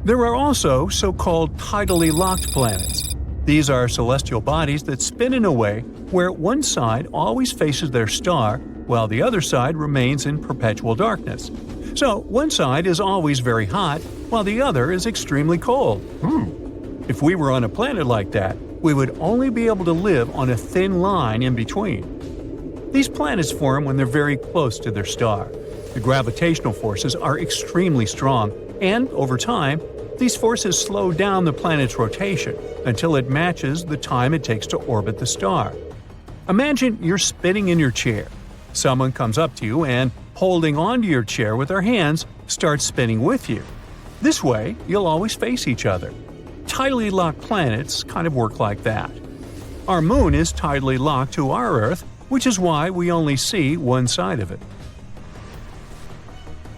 There are also so-called tidally locked planets. These are celestial bodies that spin in a way where one side always faces their star, while the other side remains in perpetual darkness. So, one side is always very hot, while the other is extremely cold. If we were on a planet like that, we would only be able to live on a thin line in between. These planets form when they're very close to their star. The gravitational forces are extremely strong, and over time, these forces slow down the planet's rotation until it matches the time it takes to orbit the star. Imagine you're spinning in your chair. Someone comes up to you and, holding onto your chair with their hands, starts spinning with you. This way, you'll always face each other. Tidally locked planets kind of work like that. Our moon is tidally locked to our Earth, which is why we only see one side of it.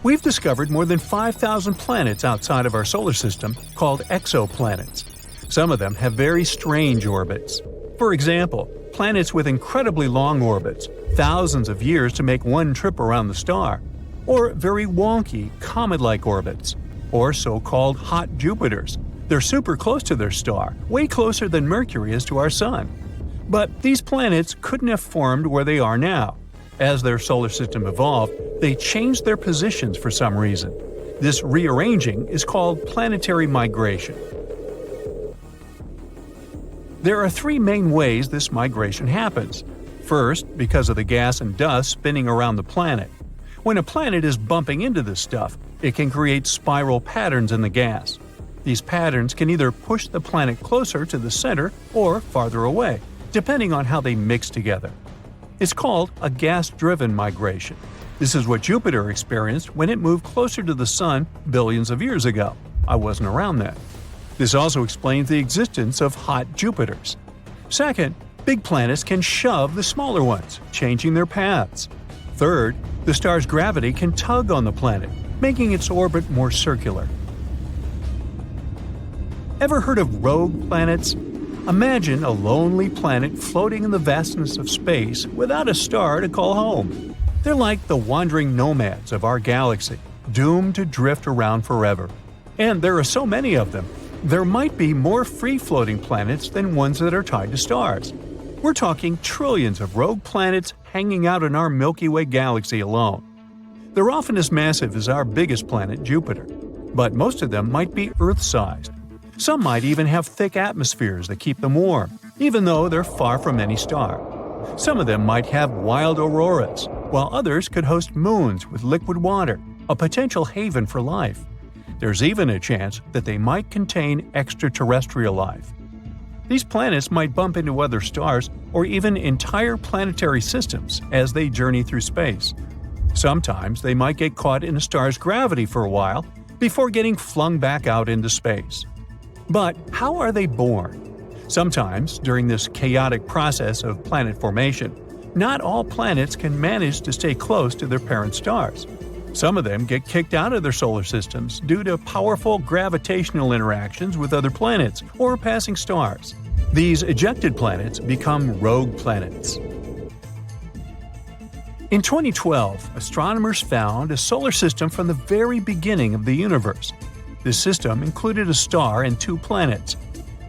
We've discovered more than 5,000 planets outside of our solar system called exoplanets. Some of them have very strange orbits. For example, planets with incredibly long orbits, thousands of years to make one trip around the star, or very wonky, comet-like orbits, or so-called hot Jupiters. They're super close to their star, way closer than Mercury is to our Sun. But these planets couldn't have formed where they are now. As their solar system evolved, they changed their positions for some reason. This rearranging is called planetary migration. There are three main ways this migration happens. First, because of the gas and dust spinning around the planet. When a planet is bumping into this stuff, it can create spiral patterns in the gas. These patterns can either push the planet closer to the center or farther away, depending on how they mix together. It's called a gas-driven migration. This is what Jupiter experienced when it moved closer to the Sun billions of years ago. I wasn't around then. This also explains the existence of hot Jupiters. Second, big planets can shove the smaller ones, changing their paths. Third, the star's gravity can tug on the planet, making its orbit more circular. Ever heard of rogue planets? Imagine a lonely planet floating in the vastness of space without a star to call home. They're like the wandering nomads of our galaxy, doomed to drift around forever. And there are so many of them, there might be more free-floating planets than ones that are tied to stars. We're talking trillions of rogue planets hanging out in our Milky Way galaxy alone. They're often as massive as our biggest planet, Jupiter, but most of them might be Earth-sized. Some might even have thick atmospheres that keep them warm, even though they're far from any star. Some of them might have wild auroras, while others could host moons with liquid water, a potential haven for life. There's even a chance that they might contain extraterrestrial life. These planets might bump into other stars or even entire planetary systems as they journey through space. Sometimes they might get caught in a star's gravity for a while before getting flung back out into space. But how are they born? Sometimes, during this chaotic process of planet formation, not all planets can manage to stay close to their parent stars. Some of them get kicked out of their solar systems due to powerful gravitational interactions with other planets or passing stars. These ejected planets become rogue planets. In 2012, astronomers found a solar system from the very beginning of the universe. This system included a star and two planets.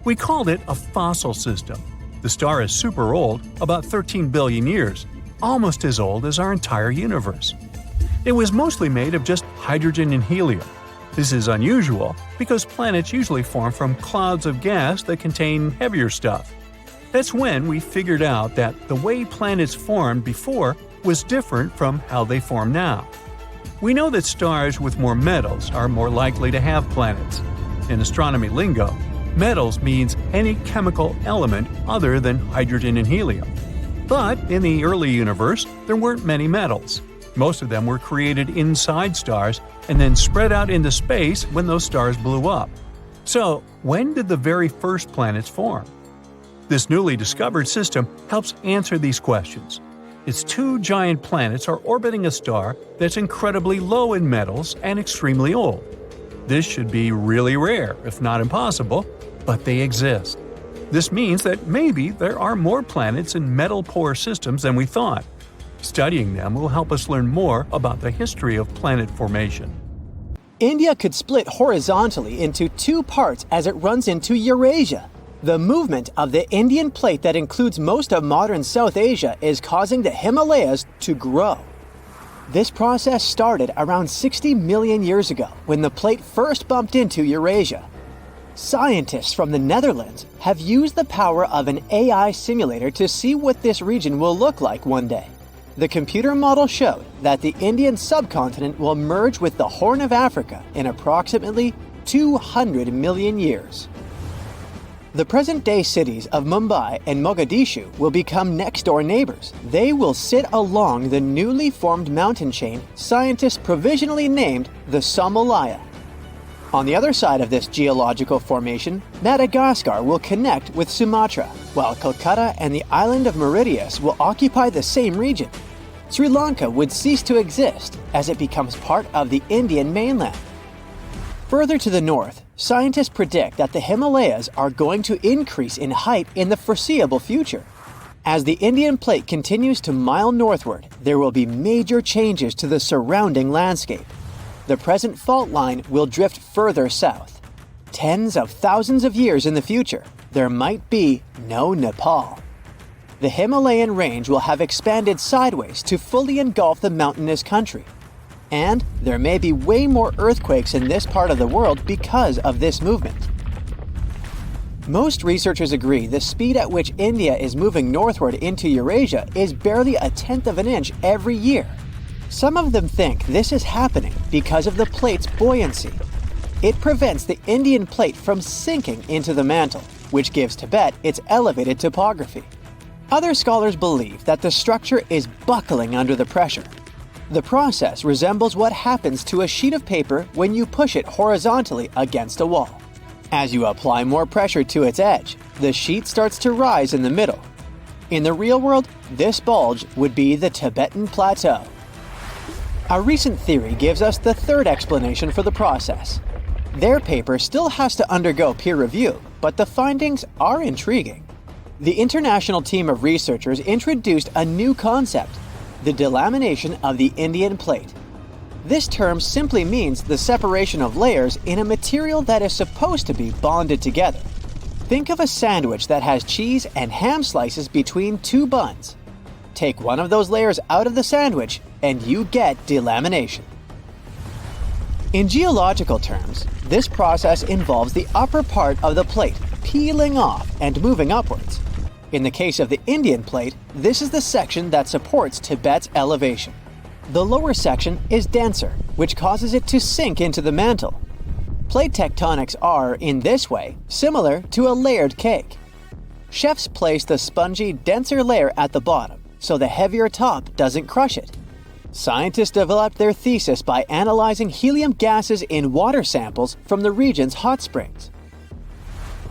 We called it a fossil system. The star is super old, about 13 billion years, almost as old as our entire universe. It was mostly made of just hydrogen and helium. This is unusual because planets usually form from clouds of gas that contain heavier stuff. That's when we figured out that the way planets formed before was different from how they form now. We know that stars with more metals are more likely to have planets. In astronomy lingo, metals means any chemical element other than hydrogen and helium. But in the early universe, there weren't many metals. Most of them were created inside stars and then spread out into space when those stars blew up. So, when did the very first planets form? This newly discovered system helps answer these questions. Its two giant planets are orbiting a star that's incredibly low in metals and extremely old. This should be really rare, if not impossible, but they exist. This means that maybe there are more planets in metal-poor systems than we thought. Studying them will help us learn more about the history of planet formation. India could split horizontally into two parts as it runs into Eurasia. The movement of the Indian plate that includes most of modern South Asia is causing the Himalayas to grow. This process started around 60 million years ago when the plate first bumped into Eurasia. Scientists from the Netherlands have used the power of an AI simulator to see what this region will look like one day. The computer model showed that the Indian subcontinent will merge with the Horn of Africa in approximately 200 million years. The present-day cities of Mumbai and Mogadishu will become next-door neighbors. They will sit along the newly formed mountain chain scientists provisionally named the Somalaya. On the other side of this geological formation, Madagascar will connect with Sumatra, while Calcutta and the island of Mauritius will occupy the same region. Sri Lanka would cease to exist as it becomes part of the Indian mainland. Further to the north, scientists predict that the Himalayas are going to increase in height in the foreseeable future. As the Indian plate continues to mile northward, there will be major changes to the surrounding landscape. The present fault line will drift further south. Tens of thousands of years in the future, there might be no Nepal. The Himalayan range will have expanded sideways to fully engulf the mountainous country. And there may be way more earthquakes in this part of the world because of this movement. Most researchers agree the speed at which India is moving northward into Eurasia is barely a tenth of an inch every year. Some of them think this is happening because of the plate's buoyancy. It prevents the Indian plate from sinking into the mantle, which gives Tibet its elevated topography. Other scholars believe that the structure is buckling under the pressure. The process resembles what happens to a sheet of paper when you push it horizontally against a wall. As you apply more pressure to its edge, the sheet starts to rise in the middle. In the real world, this bulge would be the Tibetan Plateau. A recent theory gives us the third explanation for the process. Their paper still has to undergo peer review, but the findings are intriguing. The international team of researchers introduced a new concept, the delamination of the Indian plate. This term simply means the separation of layers in a material that is supposed to be bonded together. Think of a sandwich that has cheese and ham slices between two buns. Take one of those layers out of the sandwich, and you get delamination. In geological terms, this process involves the upper part of the plate peeling off and moving upwards. In the case of the Indian plate, this is the section that supports Tibet's elevation. The lower section is denser, which causes it to sink into the mantle. Plate tectonics are, in this way, similar to a layered cake. Chefs place the spongy, denser layer at the bottom, so the heavier top doesn't crush it. Scientists developed their thesis by analyzing helium gases in water samples from the region's hot springs.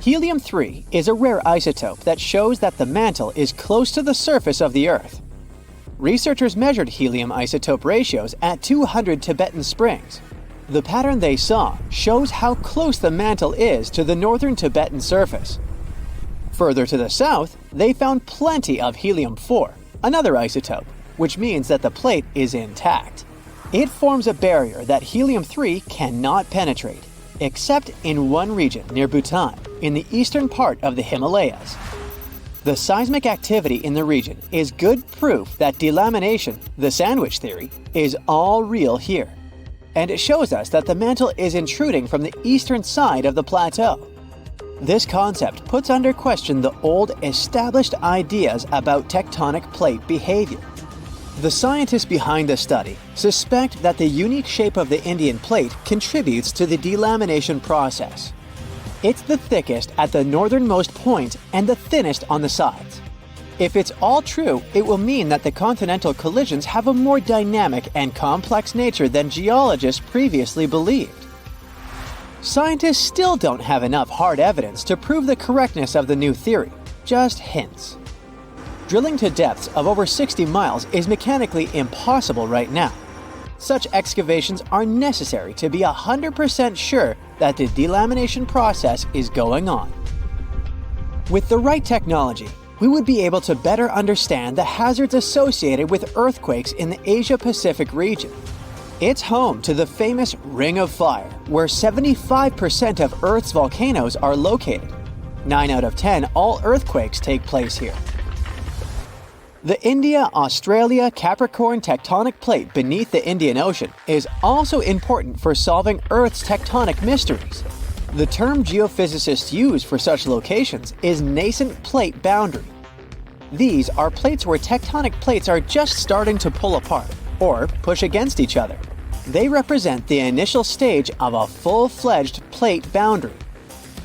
Helium-3 is a rare isotope that shows that the mantle is close to the surface of the Earth. Researchers measured helium isotope ratios at 200 Tibetan springs. The pattern they saw shows how close the mantle is to the northern Tibetan surface. Further to the south, they found plenty of helium-4, another isotope, which means that the plate is intact. It forms a barrier that helium-3 cannot penetrate, except in one region near Bhutan, in the eastern part of the Himalayas. The seismic activity in the region is good proof that delamination, the sandwich theory, is all real here. And it shows us that the mantle is intruding from the eastern side of the plateau. This concept puts under question the old, established ideas about tectonic plate behavior. The scientists behind the study suspect that the unique shape of the Indian plate contributes to the delamination process. It's the thickest at the northernmost point and the thinnest on the sides. If it's all true, it will mean that the continental collisions have a more dynamic and complex nature than geologists previously believed. Scientists still don't have enough hard evidence to prove the correctness of the new theory, just hints. Drilling to depths of over 60 miles is mechanically impossible right now. Such excavations are necessary to be 100% sure that the delamination process is going on. With the right technology, we would be able to better understand the hazards associated with earthquakes in the Asia-Pacific region. It's home to the famous Ring of Fire, where 75% of Earth's volcanoes are located. 9 out of 10 all earthquakes take place here. The India-Australia-Capricorn tectonic plate beneath the Indian Ocean is also important for solving Earth's tectonic mysteries. The term geophysicists use for such locations is nascent plate boundary. These are plates where tectonic plates are just starting to pull apart or push against each other. They represent the initial stage of a full-fledged plate boundary.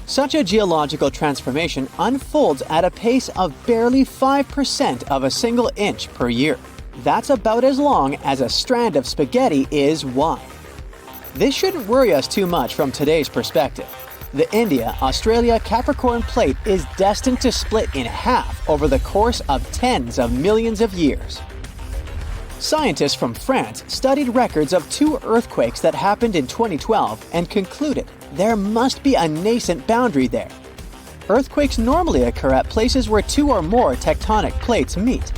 Such a geological transformation unfolds at a pace of barely 5% of a single inch per year. That's about as long as a strand of spaghetti is wide. This shouldn't worry us too much from today's perspective. The India-Australia-Capricorn plate is destined to split in half over the course of tens of millions of years. Scientists from France studied records of 2 earthquakes that happened in 2012 and concluded there must be a nascent boundary there. Earthquakes normally occur at places where 2 or more tectonic plates meet.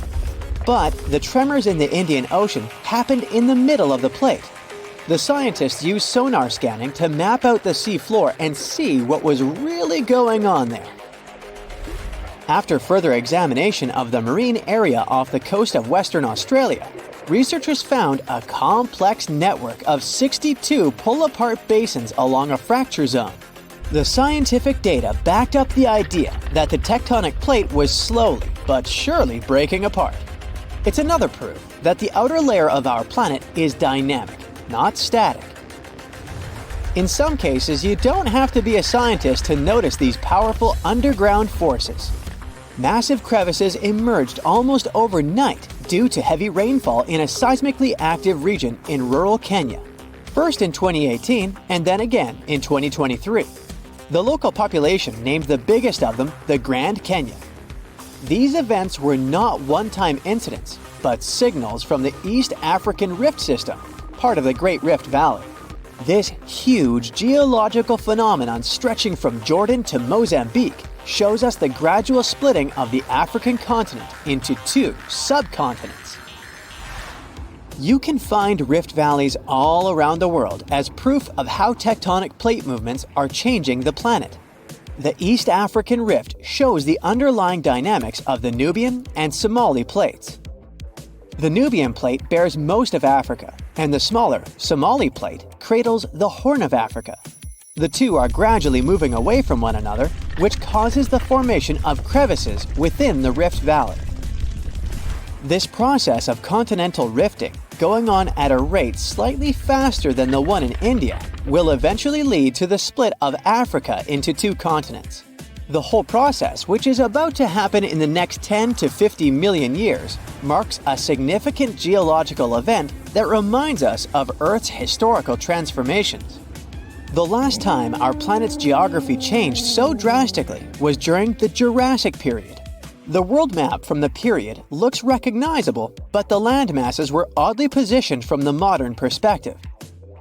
But the tremors in the Indian Ocean happened in the middle of the plate. The scientists used sonar scanning to map out the sea floor and see what was really going on there. After further examination of the marine area off the coast of Western Australia, researchers found a complex network of 62 pull-apart basins along a fracture zone. The scientific data backed up the idea that the tectonic plate was slowly but surely breaking apart. It's another proof that the outer layer of our planet is dynamic, not static. In some cases, you don't have to be a scientist to notice these powerful underground forces. Massive crevices emerged almost overnight due to heavy rainfall in a seismically active region in rural Kenya. First in 2018 and then again in 2023. The local population named the biggest of them the Grand Canyon. These events were not one-time incidents, but signals from the East African Rift System, part of the Great Rift Valley. This huge geological phenomenon stretching from Jordan to Mozambique shows us the gradual splitting of the African continent into 2 subcontinents. You can find rift valleys all around the world as proof of how tectonic plate movements are changing the planet. The East African Rift shows the underlying dynamics of the Nubian and Somali plates. The Nubian plate bears most of Africa, and the smaller Somali plate cradles the Horn of Africa. The 2 are gradually moving away from one another, which causes the formation of crevices within the Rift Valley. This process of continental rifting, going on at a rate slightly faster than the one in India, will eventually lead to the split of Africa into 2 continents. The whole process, which is about to happen in the next 10 to 50 million years, marks a significant geological event that reminds us of Earth's historical transformations. The last time our planet's geography changed so drastically was during the Jurassic period. The world map from the period looks recognizable, but the land masses were oddly positioned from the modern perspective.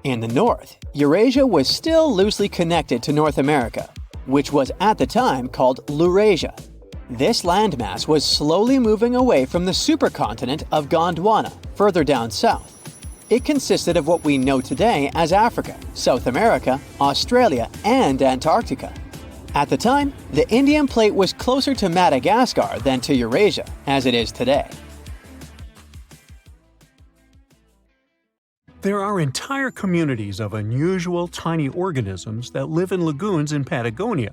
In the north, Eurasia was still loosely connected to North America, which was at the time called Laurasia. This landmass was slowly moving away from the supercontinent of Gondwana, further down south. It consisted of what we know today as Africa, South America, Australia, and Antarctica. At the time, the Indian plate was closer to Madagascar than to Eurasia, as it is today. There are entire communities of unusual tiny organisms that live in lagoons in Patagonia,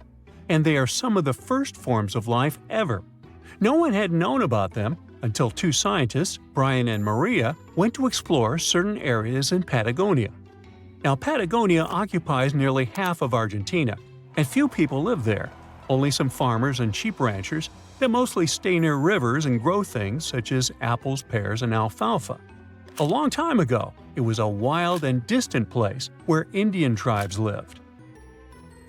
and they are some of the first forms of life ever. No one had known about them until two scientists, Brian and Maria, went to explore certain areas in Patagonia. Now, Patagonia occupies nearly half of Argentina, and few people live there, only some farmers and sheep ranchers that mostly stay near rivers and grow things such as apples, pears, and alfalfa. A long time ago, it was a wild and distant place where Indian tribes lived.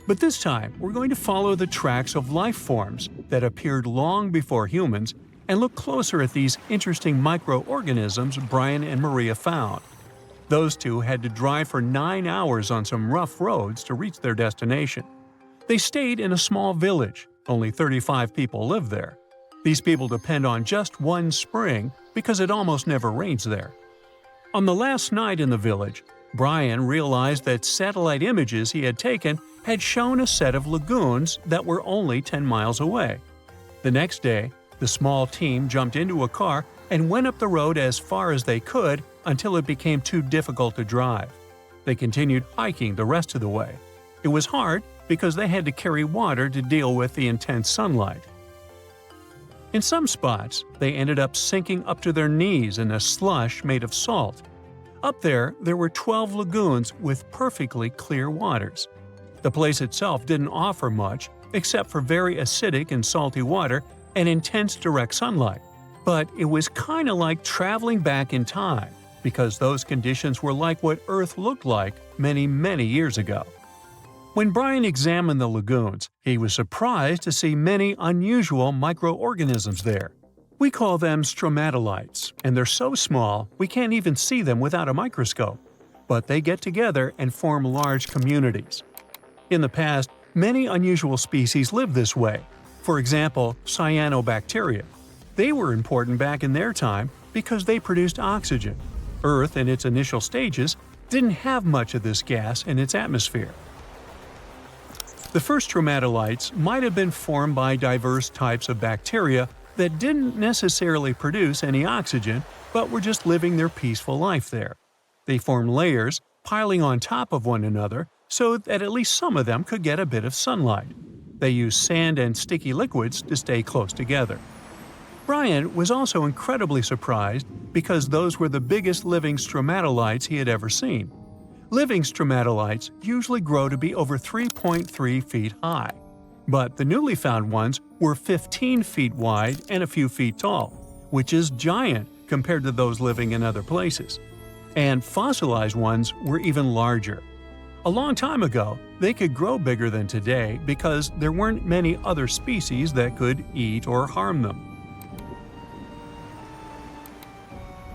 But this time, we're going to follow the tracks of life forms that appeared long before humans and look closer at these interesting microorganisms Brian and Maria found. Those two had to drive for 9 hours on some rough roads to reach their destination. They stayed in a small village. Only 35 people live there. These people depend on just one spring because it almost never rains there. On the last night in the village, Brian realized that satellite images he had taken had shown a set of lagoons that were only 10 miles away. The next day, the small team jumped into a car and went up the road as far as they could until it became too difficult to drive. They continued hiking the rest of the way. It was hard because they had to carry water to deal with the intense sunlight. In some spots, they ended up sinking up to their knees in a slush made of salt. Up there were 12 lagoons with perfectly clear waters. The place itself didn't offer much except for very acidic and salty water and intense direct sunlight. But it was kind of like traveling back in time, because those conditions were like what Earth looked like many, many years ago. When Brian examined the lagoons, he was surprised to see many unusual microorganisms there. We call them stromatolites, and they're so small we can't even see them without a microscope. But they get together and form large communities. In the past, many unusual species lived this way. For example, cyanobacteria. They were important back in their time because they produced oxygen. Earth, in its initial stages, didn't have much of this gas in its atmosphere. The first stromatolites might have been formed by diverse types of bacteria that didn't necessarily produce any oxygen, but were just living their peaceful life there. They formed layers, piling on top of one another, so that at least some of them could get a bit of sunlight. They used sand and sticky liquids to stay close together. Brian was also incredibly surprised because those were the biggest living stromatolites he had ever seen. Living stromatolites usually grow to be over 3.3 feet high, but the newly found ones were 15 feet wide and a few feet tall, which is giant compared to those living in other places. And fossilized ones were even larger. A long time ago, they could grow bigger than today because there weren't many other species that could eat or harm them.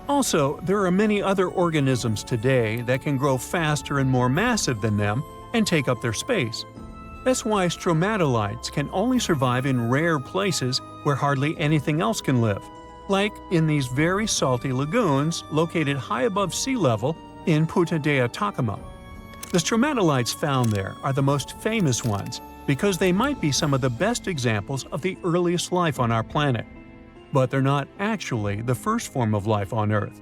Also, there are many other organisms today that can grow faster and more massive than them and take up their space. That's why stromatolites can only survive in rare places where hardly anything else can live, like in these very salty lagoons located high above sea level in Punta de Atacama. The stromatolites found there are the most famous ones because they might be some of the best examples of the earliest life on our planet. But they're not actually the first form of life on Earth.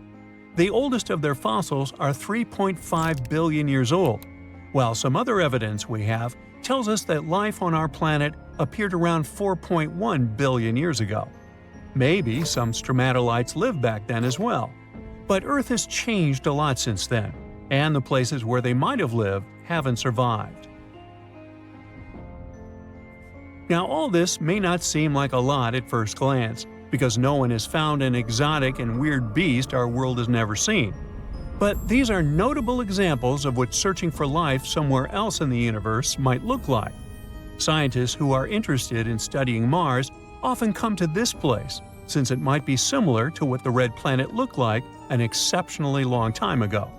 The oldest of their fossils are 3.5 billion years old, while some other evidence we have tells us that life on our planet appeared around 4.1 billion years ago. Maybe some stromatolites lived back then as well. But Earth has changed a lot since then, and the places where they might have lived haven't survived. Now, all this may not seem like a lot at first glance, because no one has found an exotic and weird beast our world has never seen. But these are notable examples of what searching for life somewhere else in the universe might look like. Scientists who are interested in studying Mars often come to this place, since it might be similar to what the red planet looked like an exceptionally long time ago.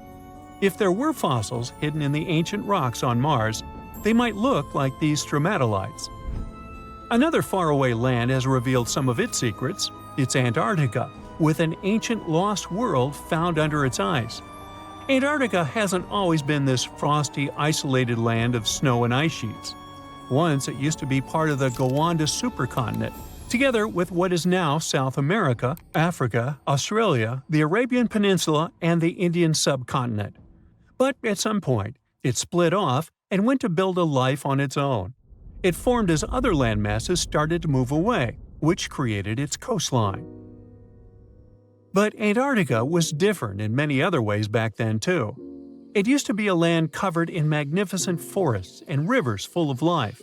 If there were fossils hidden in the ancient rocks on Mars, they might look like these stromatolites. Another faraway land has revealed some of its secrets. It's Antarctica, with an ancient lost world found under its ice. Antarctica hasn't always been this frosty, isolated land of snow and ice sheets. Once it used to be part of the Gondwana supercontinent, together with what is now South America, Africa, Australia, the Arabian Peninsula, and the Indian subcontinent. But at some point, it split off and went to build a life on its own. It formed as other landmasses started to move away, which created its coastline. But Antarctica was different in many other ways back then too. It used to be a land covered in magnificent forests and rivers full of life.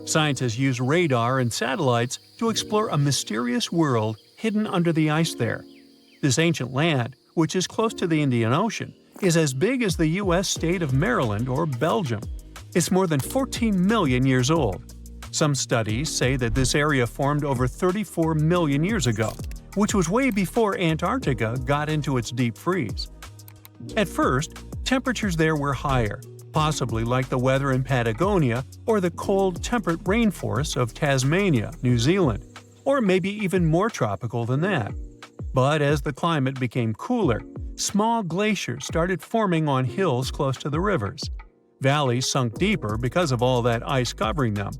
Scientists use radar and satellites to explore a mysterious world hidden under the ice there. This ancient land, which is close to the Indian Ocean, is as big as the U.S. state of Maryland or Belgium. It's more than 14 million years old. Some studies say that this area formed over 34 million years ago, which was way before Antarctica got into its deep freeze. At first, temperatures there were higher, possibly like the weather in Patagonia or the cold, temperate rainforests of Tasmania, New Zealand, or maybe even more tropical than that. But as the climate became cooler, small glaciers started forming on hills close to the rivers. Valleys sunk deeper because of all that ice covering them.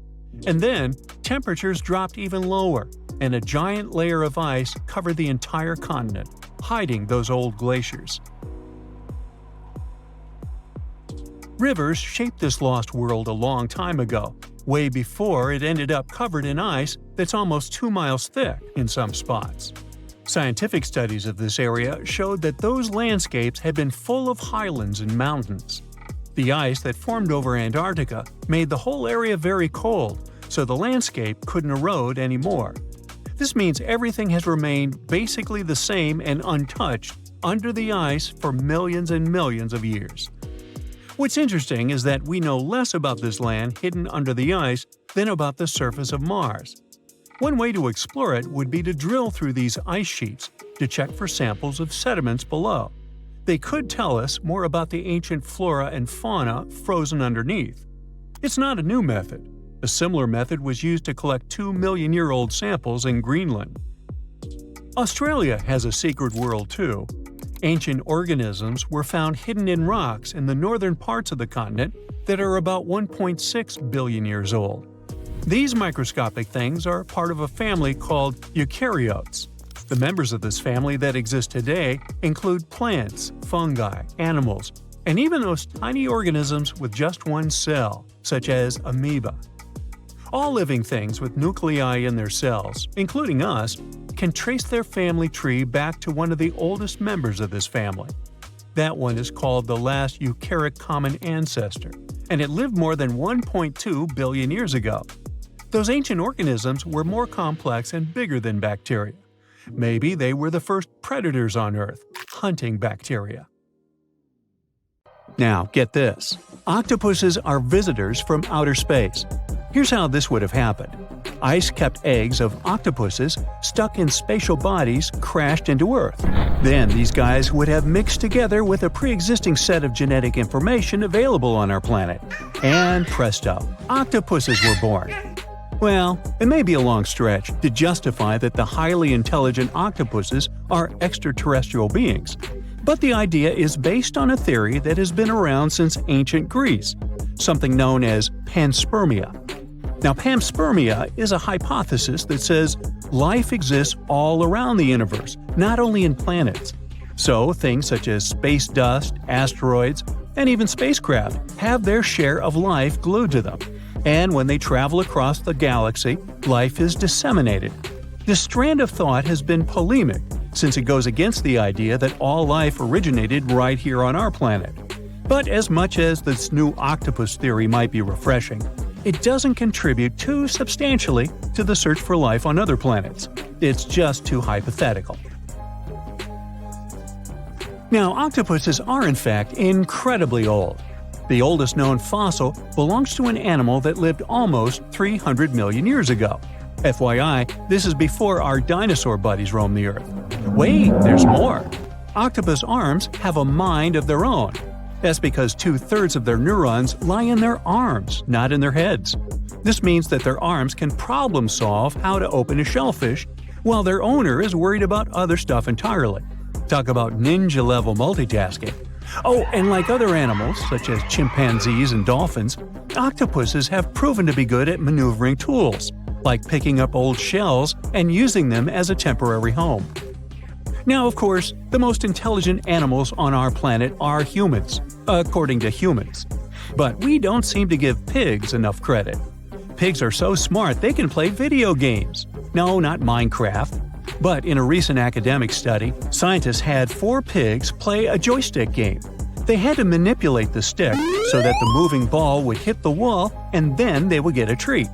And then, temperatures dropped even lower, and a giant layer of ice covered the entire continent, hiding those old glaciers. Rivers shaped this lost world a long time ago, way before it ended up covered in ice that's almost 2 miles thick in some spots. Scientific studies of this area showed that those landscapes had been full of highlands and mountains. The ice that formed over Antarctica made the whole area very cold, so the landscape couldn't erode anymore. This means everything has remained basically the same and untouched under the ice for millions and millions of years. What's interesting is that we know less about this land hidden under the ice than about the surface of Mars. One way to explore it would be to drill through these ice sheets to check for samples of sediments below. They could tell us more about the ancient flora and fauna frozen underneath. It's not a new method. A similar method was used to collect 2-million-year-old samples in Greenland. Australia has a secret world too. Ancient organisms were found hidden in rocks in the northern parts of the continent that are about 1.6 billion years old. These microscopic things are part of a family called eukaryotes. The members of this family that exist today include plants, fungi, animals, and even those tiny organisms with just one cell, such as amoeba. All living things with nuclei in their cells, including us, can trace their family tree back to one of the oldest members of this family. That one is called the last eukaryotic common ancestor, and it lived more than 1.2 billion years ago. Those ancient organisms were more complex and bigger than bacteria. Maybe they were the first predators on Earth, hunting bacteria. Now, get this. Octopuses are visitors from outer space. Here's how this would have happened. Ice kept eggs of octopuses stuck in spatial bodies crashed into Earth. Then these guys would have mixed together with a pre-existing set of genetic information available on our planet. And presto, octopuses were born. Well, it may be a long stretch to justify that the highly intelligent octopuses are extraterrestrial beings, but the idea is based on a theory that has been around since ancient Greece, something known as panspermia. Now, panspermia is a hypothesis that says life exists all around the universe, not only in planets. So, things such as space dust, asteroids, and even spacecraft have their share of life glued to them. And when they travel across the galaxy, life is disseminated. This strand of thought has been polemic, since it goes against the idea that all life originated right here on our planet. But as much as this new octopus theory might be refreshing, it doesn't contribute too substantially to the search for life on other planets. It's just too hypothetical. Now, octopuses are in fact incredibly old. The oldest known fossil belongs to an animal that lived almost 300 million years ago. FYI, this is before our dinosaur buddies roamed the Earth. Wait, there's more! Octopus arms have a mind of their own. That's because 2/3 of their neurons lie in their arms, not in their heads. This means that their arms can problem solve how to open a shellfish, while their owner is worried about other stuff entirely. Talk about ninja-level multitasking. Oh, and like other animals, such as chimpanzees and dolphins, octopuses have proven to be good at maneuvering tools, like picking up old shells and using them as a temporary home. Now, of course, the most intelligent animals on our planet are humans, according to humans. But we don't seem to give pigs enough credit. Pigs are so smart they can play video games. No, not Minecraft. But in a recent academic study, scientists had 4 pigs play a joystick game. They had to manipulate the stick so that the moving ball would hit the wall and then they would get a treat.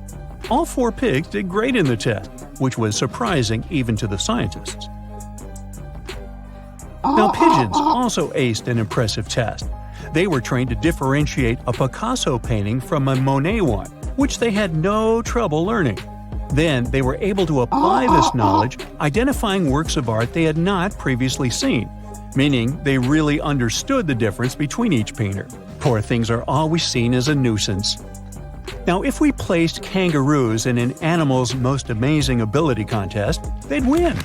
All 4 pigs did great in the test, which was surprising even to the scientists. Now, pigeons also aced an impressive test. They were trained to differentiate a Picasso painting from a Monet one, which they had no trouble learning. Then they were able to apply this knowledge, identifying works of art they had not previously seen, meaning they really understood the difference between each painter. Poor things are always seen as a nuisance. Now, if we placed kangaroos in an Animal's Most Amazing Ability contest, they'd win.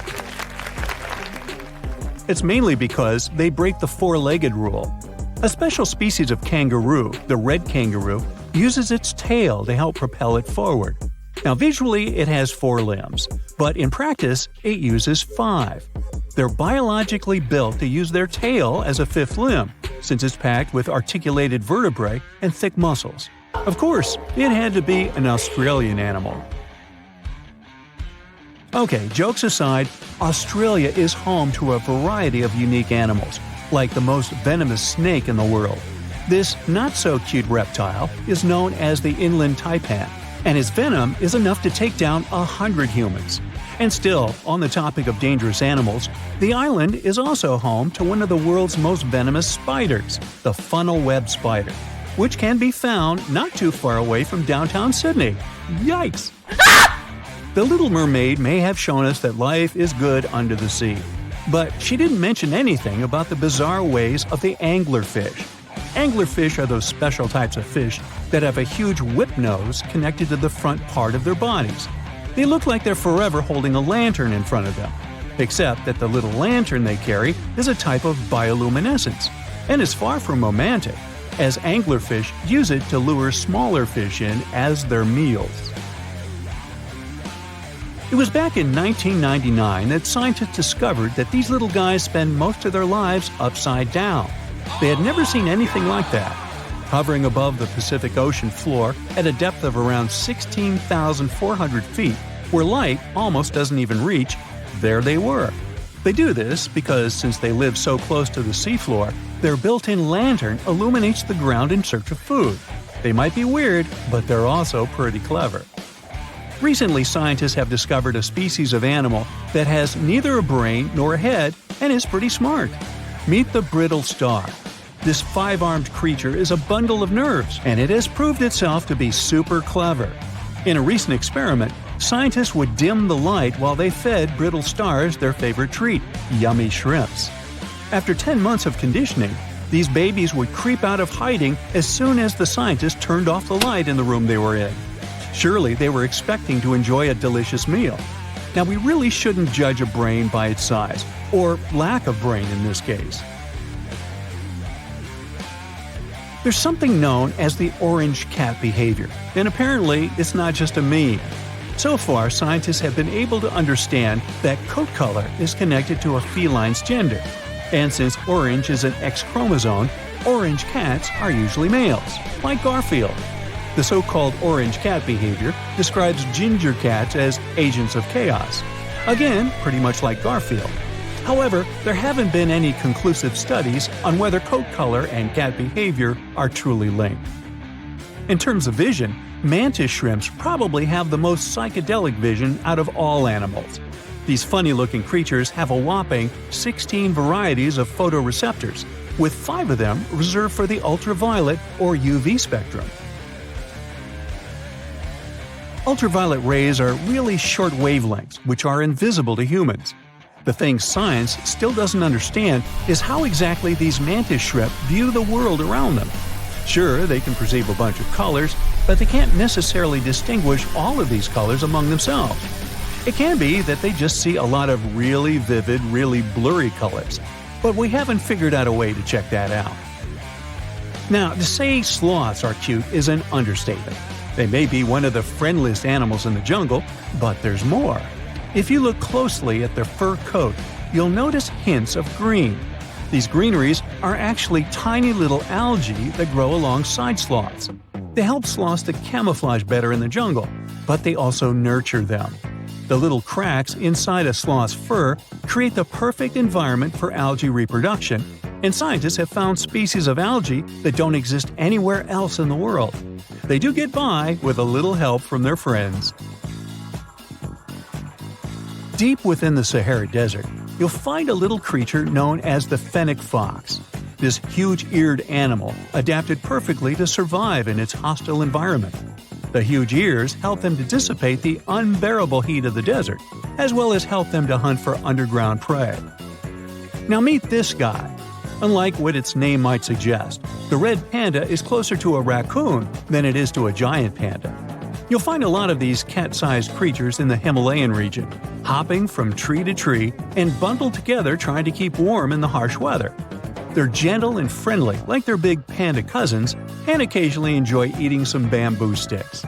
It's mainly because they break the 4-legged rule. A special species of kangaroo, the red kangaroo, uses its tail to help propel it forward. Now, visually, it has 4 limbs, but in practice, it uses 5. They're biologically built to use their tail as a 5th limb, since it's packed with articulated vertebrae and thick muscles. Of course, it had to be an Australian animal. Okay, jokes aside, Australia is home to a variety of unique animals, like the most venomous snake in the world. This not-so-cute reptile is known as the inland taipan, and its venom is enough to take down 100 humans. And still, on the topic of dangerous animals, the island is also home to one of the world's most venomous spiders, the funnel web spider, which can be found not too far away from downtown Sydney. Yikes! The Little Mermaid may have shown us that life is good under the sea, but she didn't mention anything about the bizarre ways of the anglerfish. Anglerfish are those special types of fish that have a huge whip nose connected to the front part of their bodies. They look like they're forever holding a lantern in front of them, except that the little lantern they carry is a type of bioluminescence, and is far from romantic, as anglerfish use it to lure smaller fish in as their meals. It was back in 1999 that scientists discovered that these little guys spend most of their lives upside down. They had never seen anything like that. Hovering above the Pacific Ocean floor at a depth of around 16,400 feet, where light almost doesn't even reach, there they were. They do this because since they live so close to the seafloor, their built-in lantern illuminates the ground in search of food. They might be weird, but they're also pretty clever. Recently, scientists have discovered a species of animal that has neither a brain nor a head and is pretty smart. Meet the brittle star. This 5-armed creature is a bundle of nerves, and it has proved itself to be super clever. In a recent experiment, scientists would dim the light while they fed brittle stars their favorite treat, yummy shrimps. After 10 months of conditioning, these babies would creep out of hiding as soon as the scientists turned off the light in the room they were in. Surely they were expecting to enjoy a delicious meal. Now, we really shouldn't judge a brain by its size, or lack of brain in this case. There's something known as the orange cat behavior, and apparently it's not just a meme. So far, scientists have been able to understand that coat color is connected to a feline's gender. And since orange is an X chromosome, orange cats are usually males, like Garfield. The so-called orange cat behavior describes ginger cats as agents of chaos. Again, pretty much like Garfield. However, there haven't been any conclusive studies on whether coat color and cat behavior are truly linked. In terms of vision, mantis shrimps probably have the most psychedelic vision out of all animals. These funny-looking creatures have a whopping 16 varieties of photoreceptors, with 5 of them reserved for the ultraviolet or UV spectrum. Ultraviolet rays are really short wavelengths, which are invisible to humans. The thing science still doesn't understand is how exactly these mantis shrimp view the world around them. Sure, they can perceive a bunch of colors, but they can't necessarily distinguish all of these colors among themselves. It can be that they just see a lot of really vivid, really blurry colors. but we haven't figured out a way to check that out. Now, to say sloths are cute is an understatement. They may be one of the friendliest animals in the jungle, but there's more. If you look closely at their fur coat, you'll notice hints of green. These greeneries are actually tiny little algae that grow alongside sloths. They help sloths to camouflage better in the jungle, but they also nurture them. The little cracks inside a sloth's fur create the perfect environment for algae reproduction, and scientists have found species of algae that don't exist anywhere else in the world. They do get by with a little help from their friends. Deep within the Sahara Desert, you'll find a little creature known as the fennec fox. This huge-eared animal adapted perfectly to survive in its hostile environment. The huge ears help them to dissipate the unbearable heat of the desert, as well as help them to hunt for underground prey. Now meet this guy. Unlike what its name might suggest, the red panda is closer to a raccoon than it is to a giant panda. You'll find a lot of these cat-sized creatures in the Himalayan region, hopping from tree to tree and bundled together trying to keep warm in the harsh weather. They're gentle and friendly like their big panda cousins, and occasionally enjoy eating some bamboo sticks.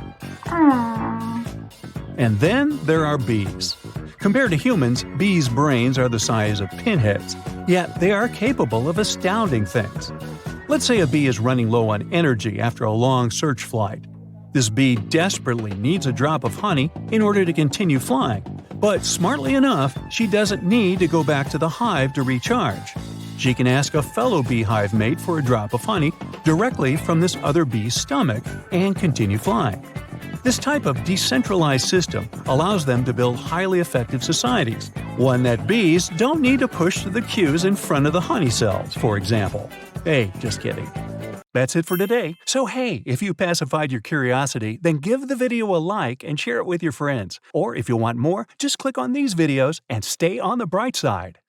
And then there are bees. Compared to humans, bees' brains are the size of pinheads, yet they are capable of astounding things. Let's say a bee is running low on energy after a long search flight. This bee desperately needs a drop of honey in order to continue flying, but smartly enough, she doesn't need to go back to the hive to recharge. She can ask a fellow beehive mate for a drop of honey directly from this other bee's stomach and continue flying. This type of decentralized system allows them to build highly effective societies, one that bees don't need to push the queues in front of the honey cells, for example. Hey, just kidding. That's it for today. So hey, if you pacified your curiosity, then give the video a like and share it with your friends. Or if you want more, just click on these videos and stay on the bright side.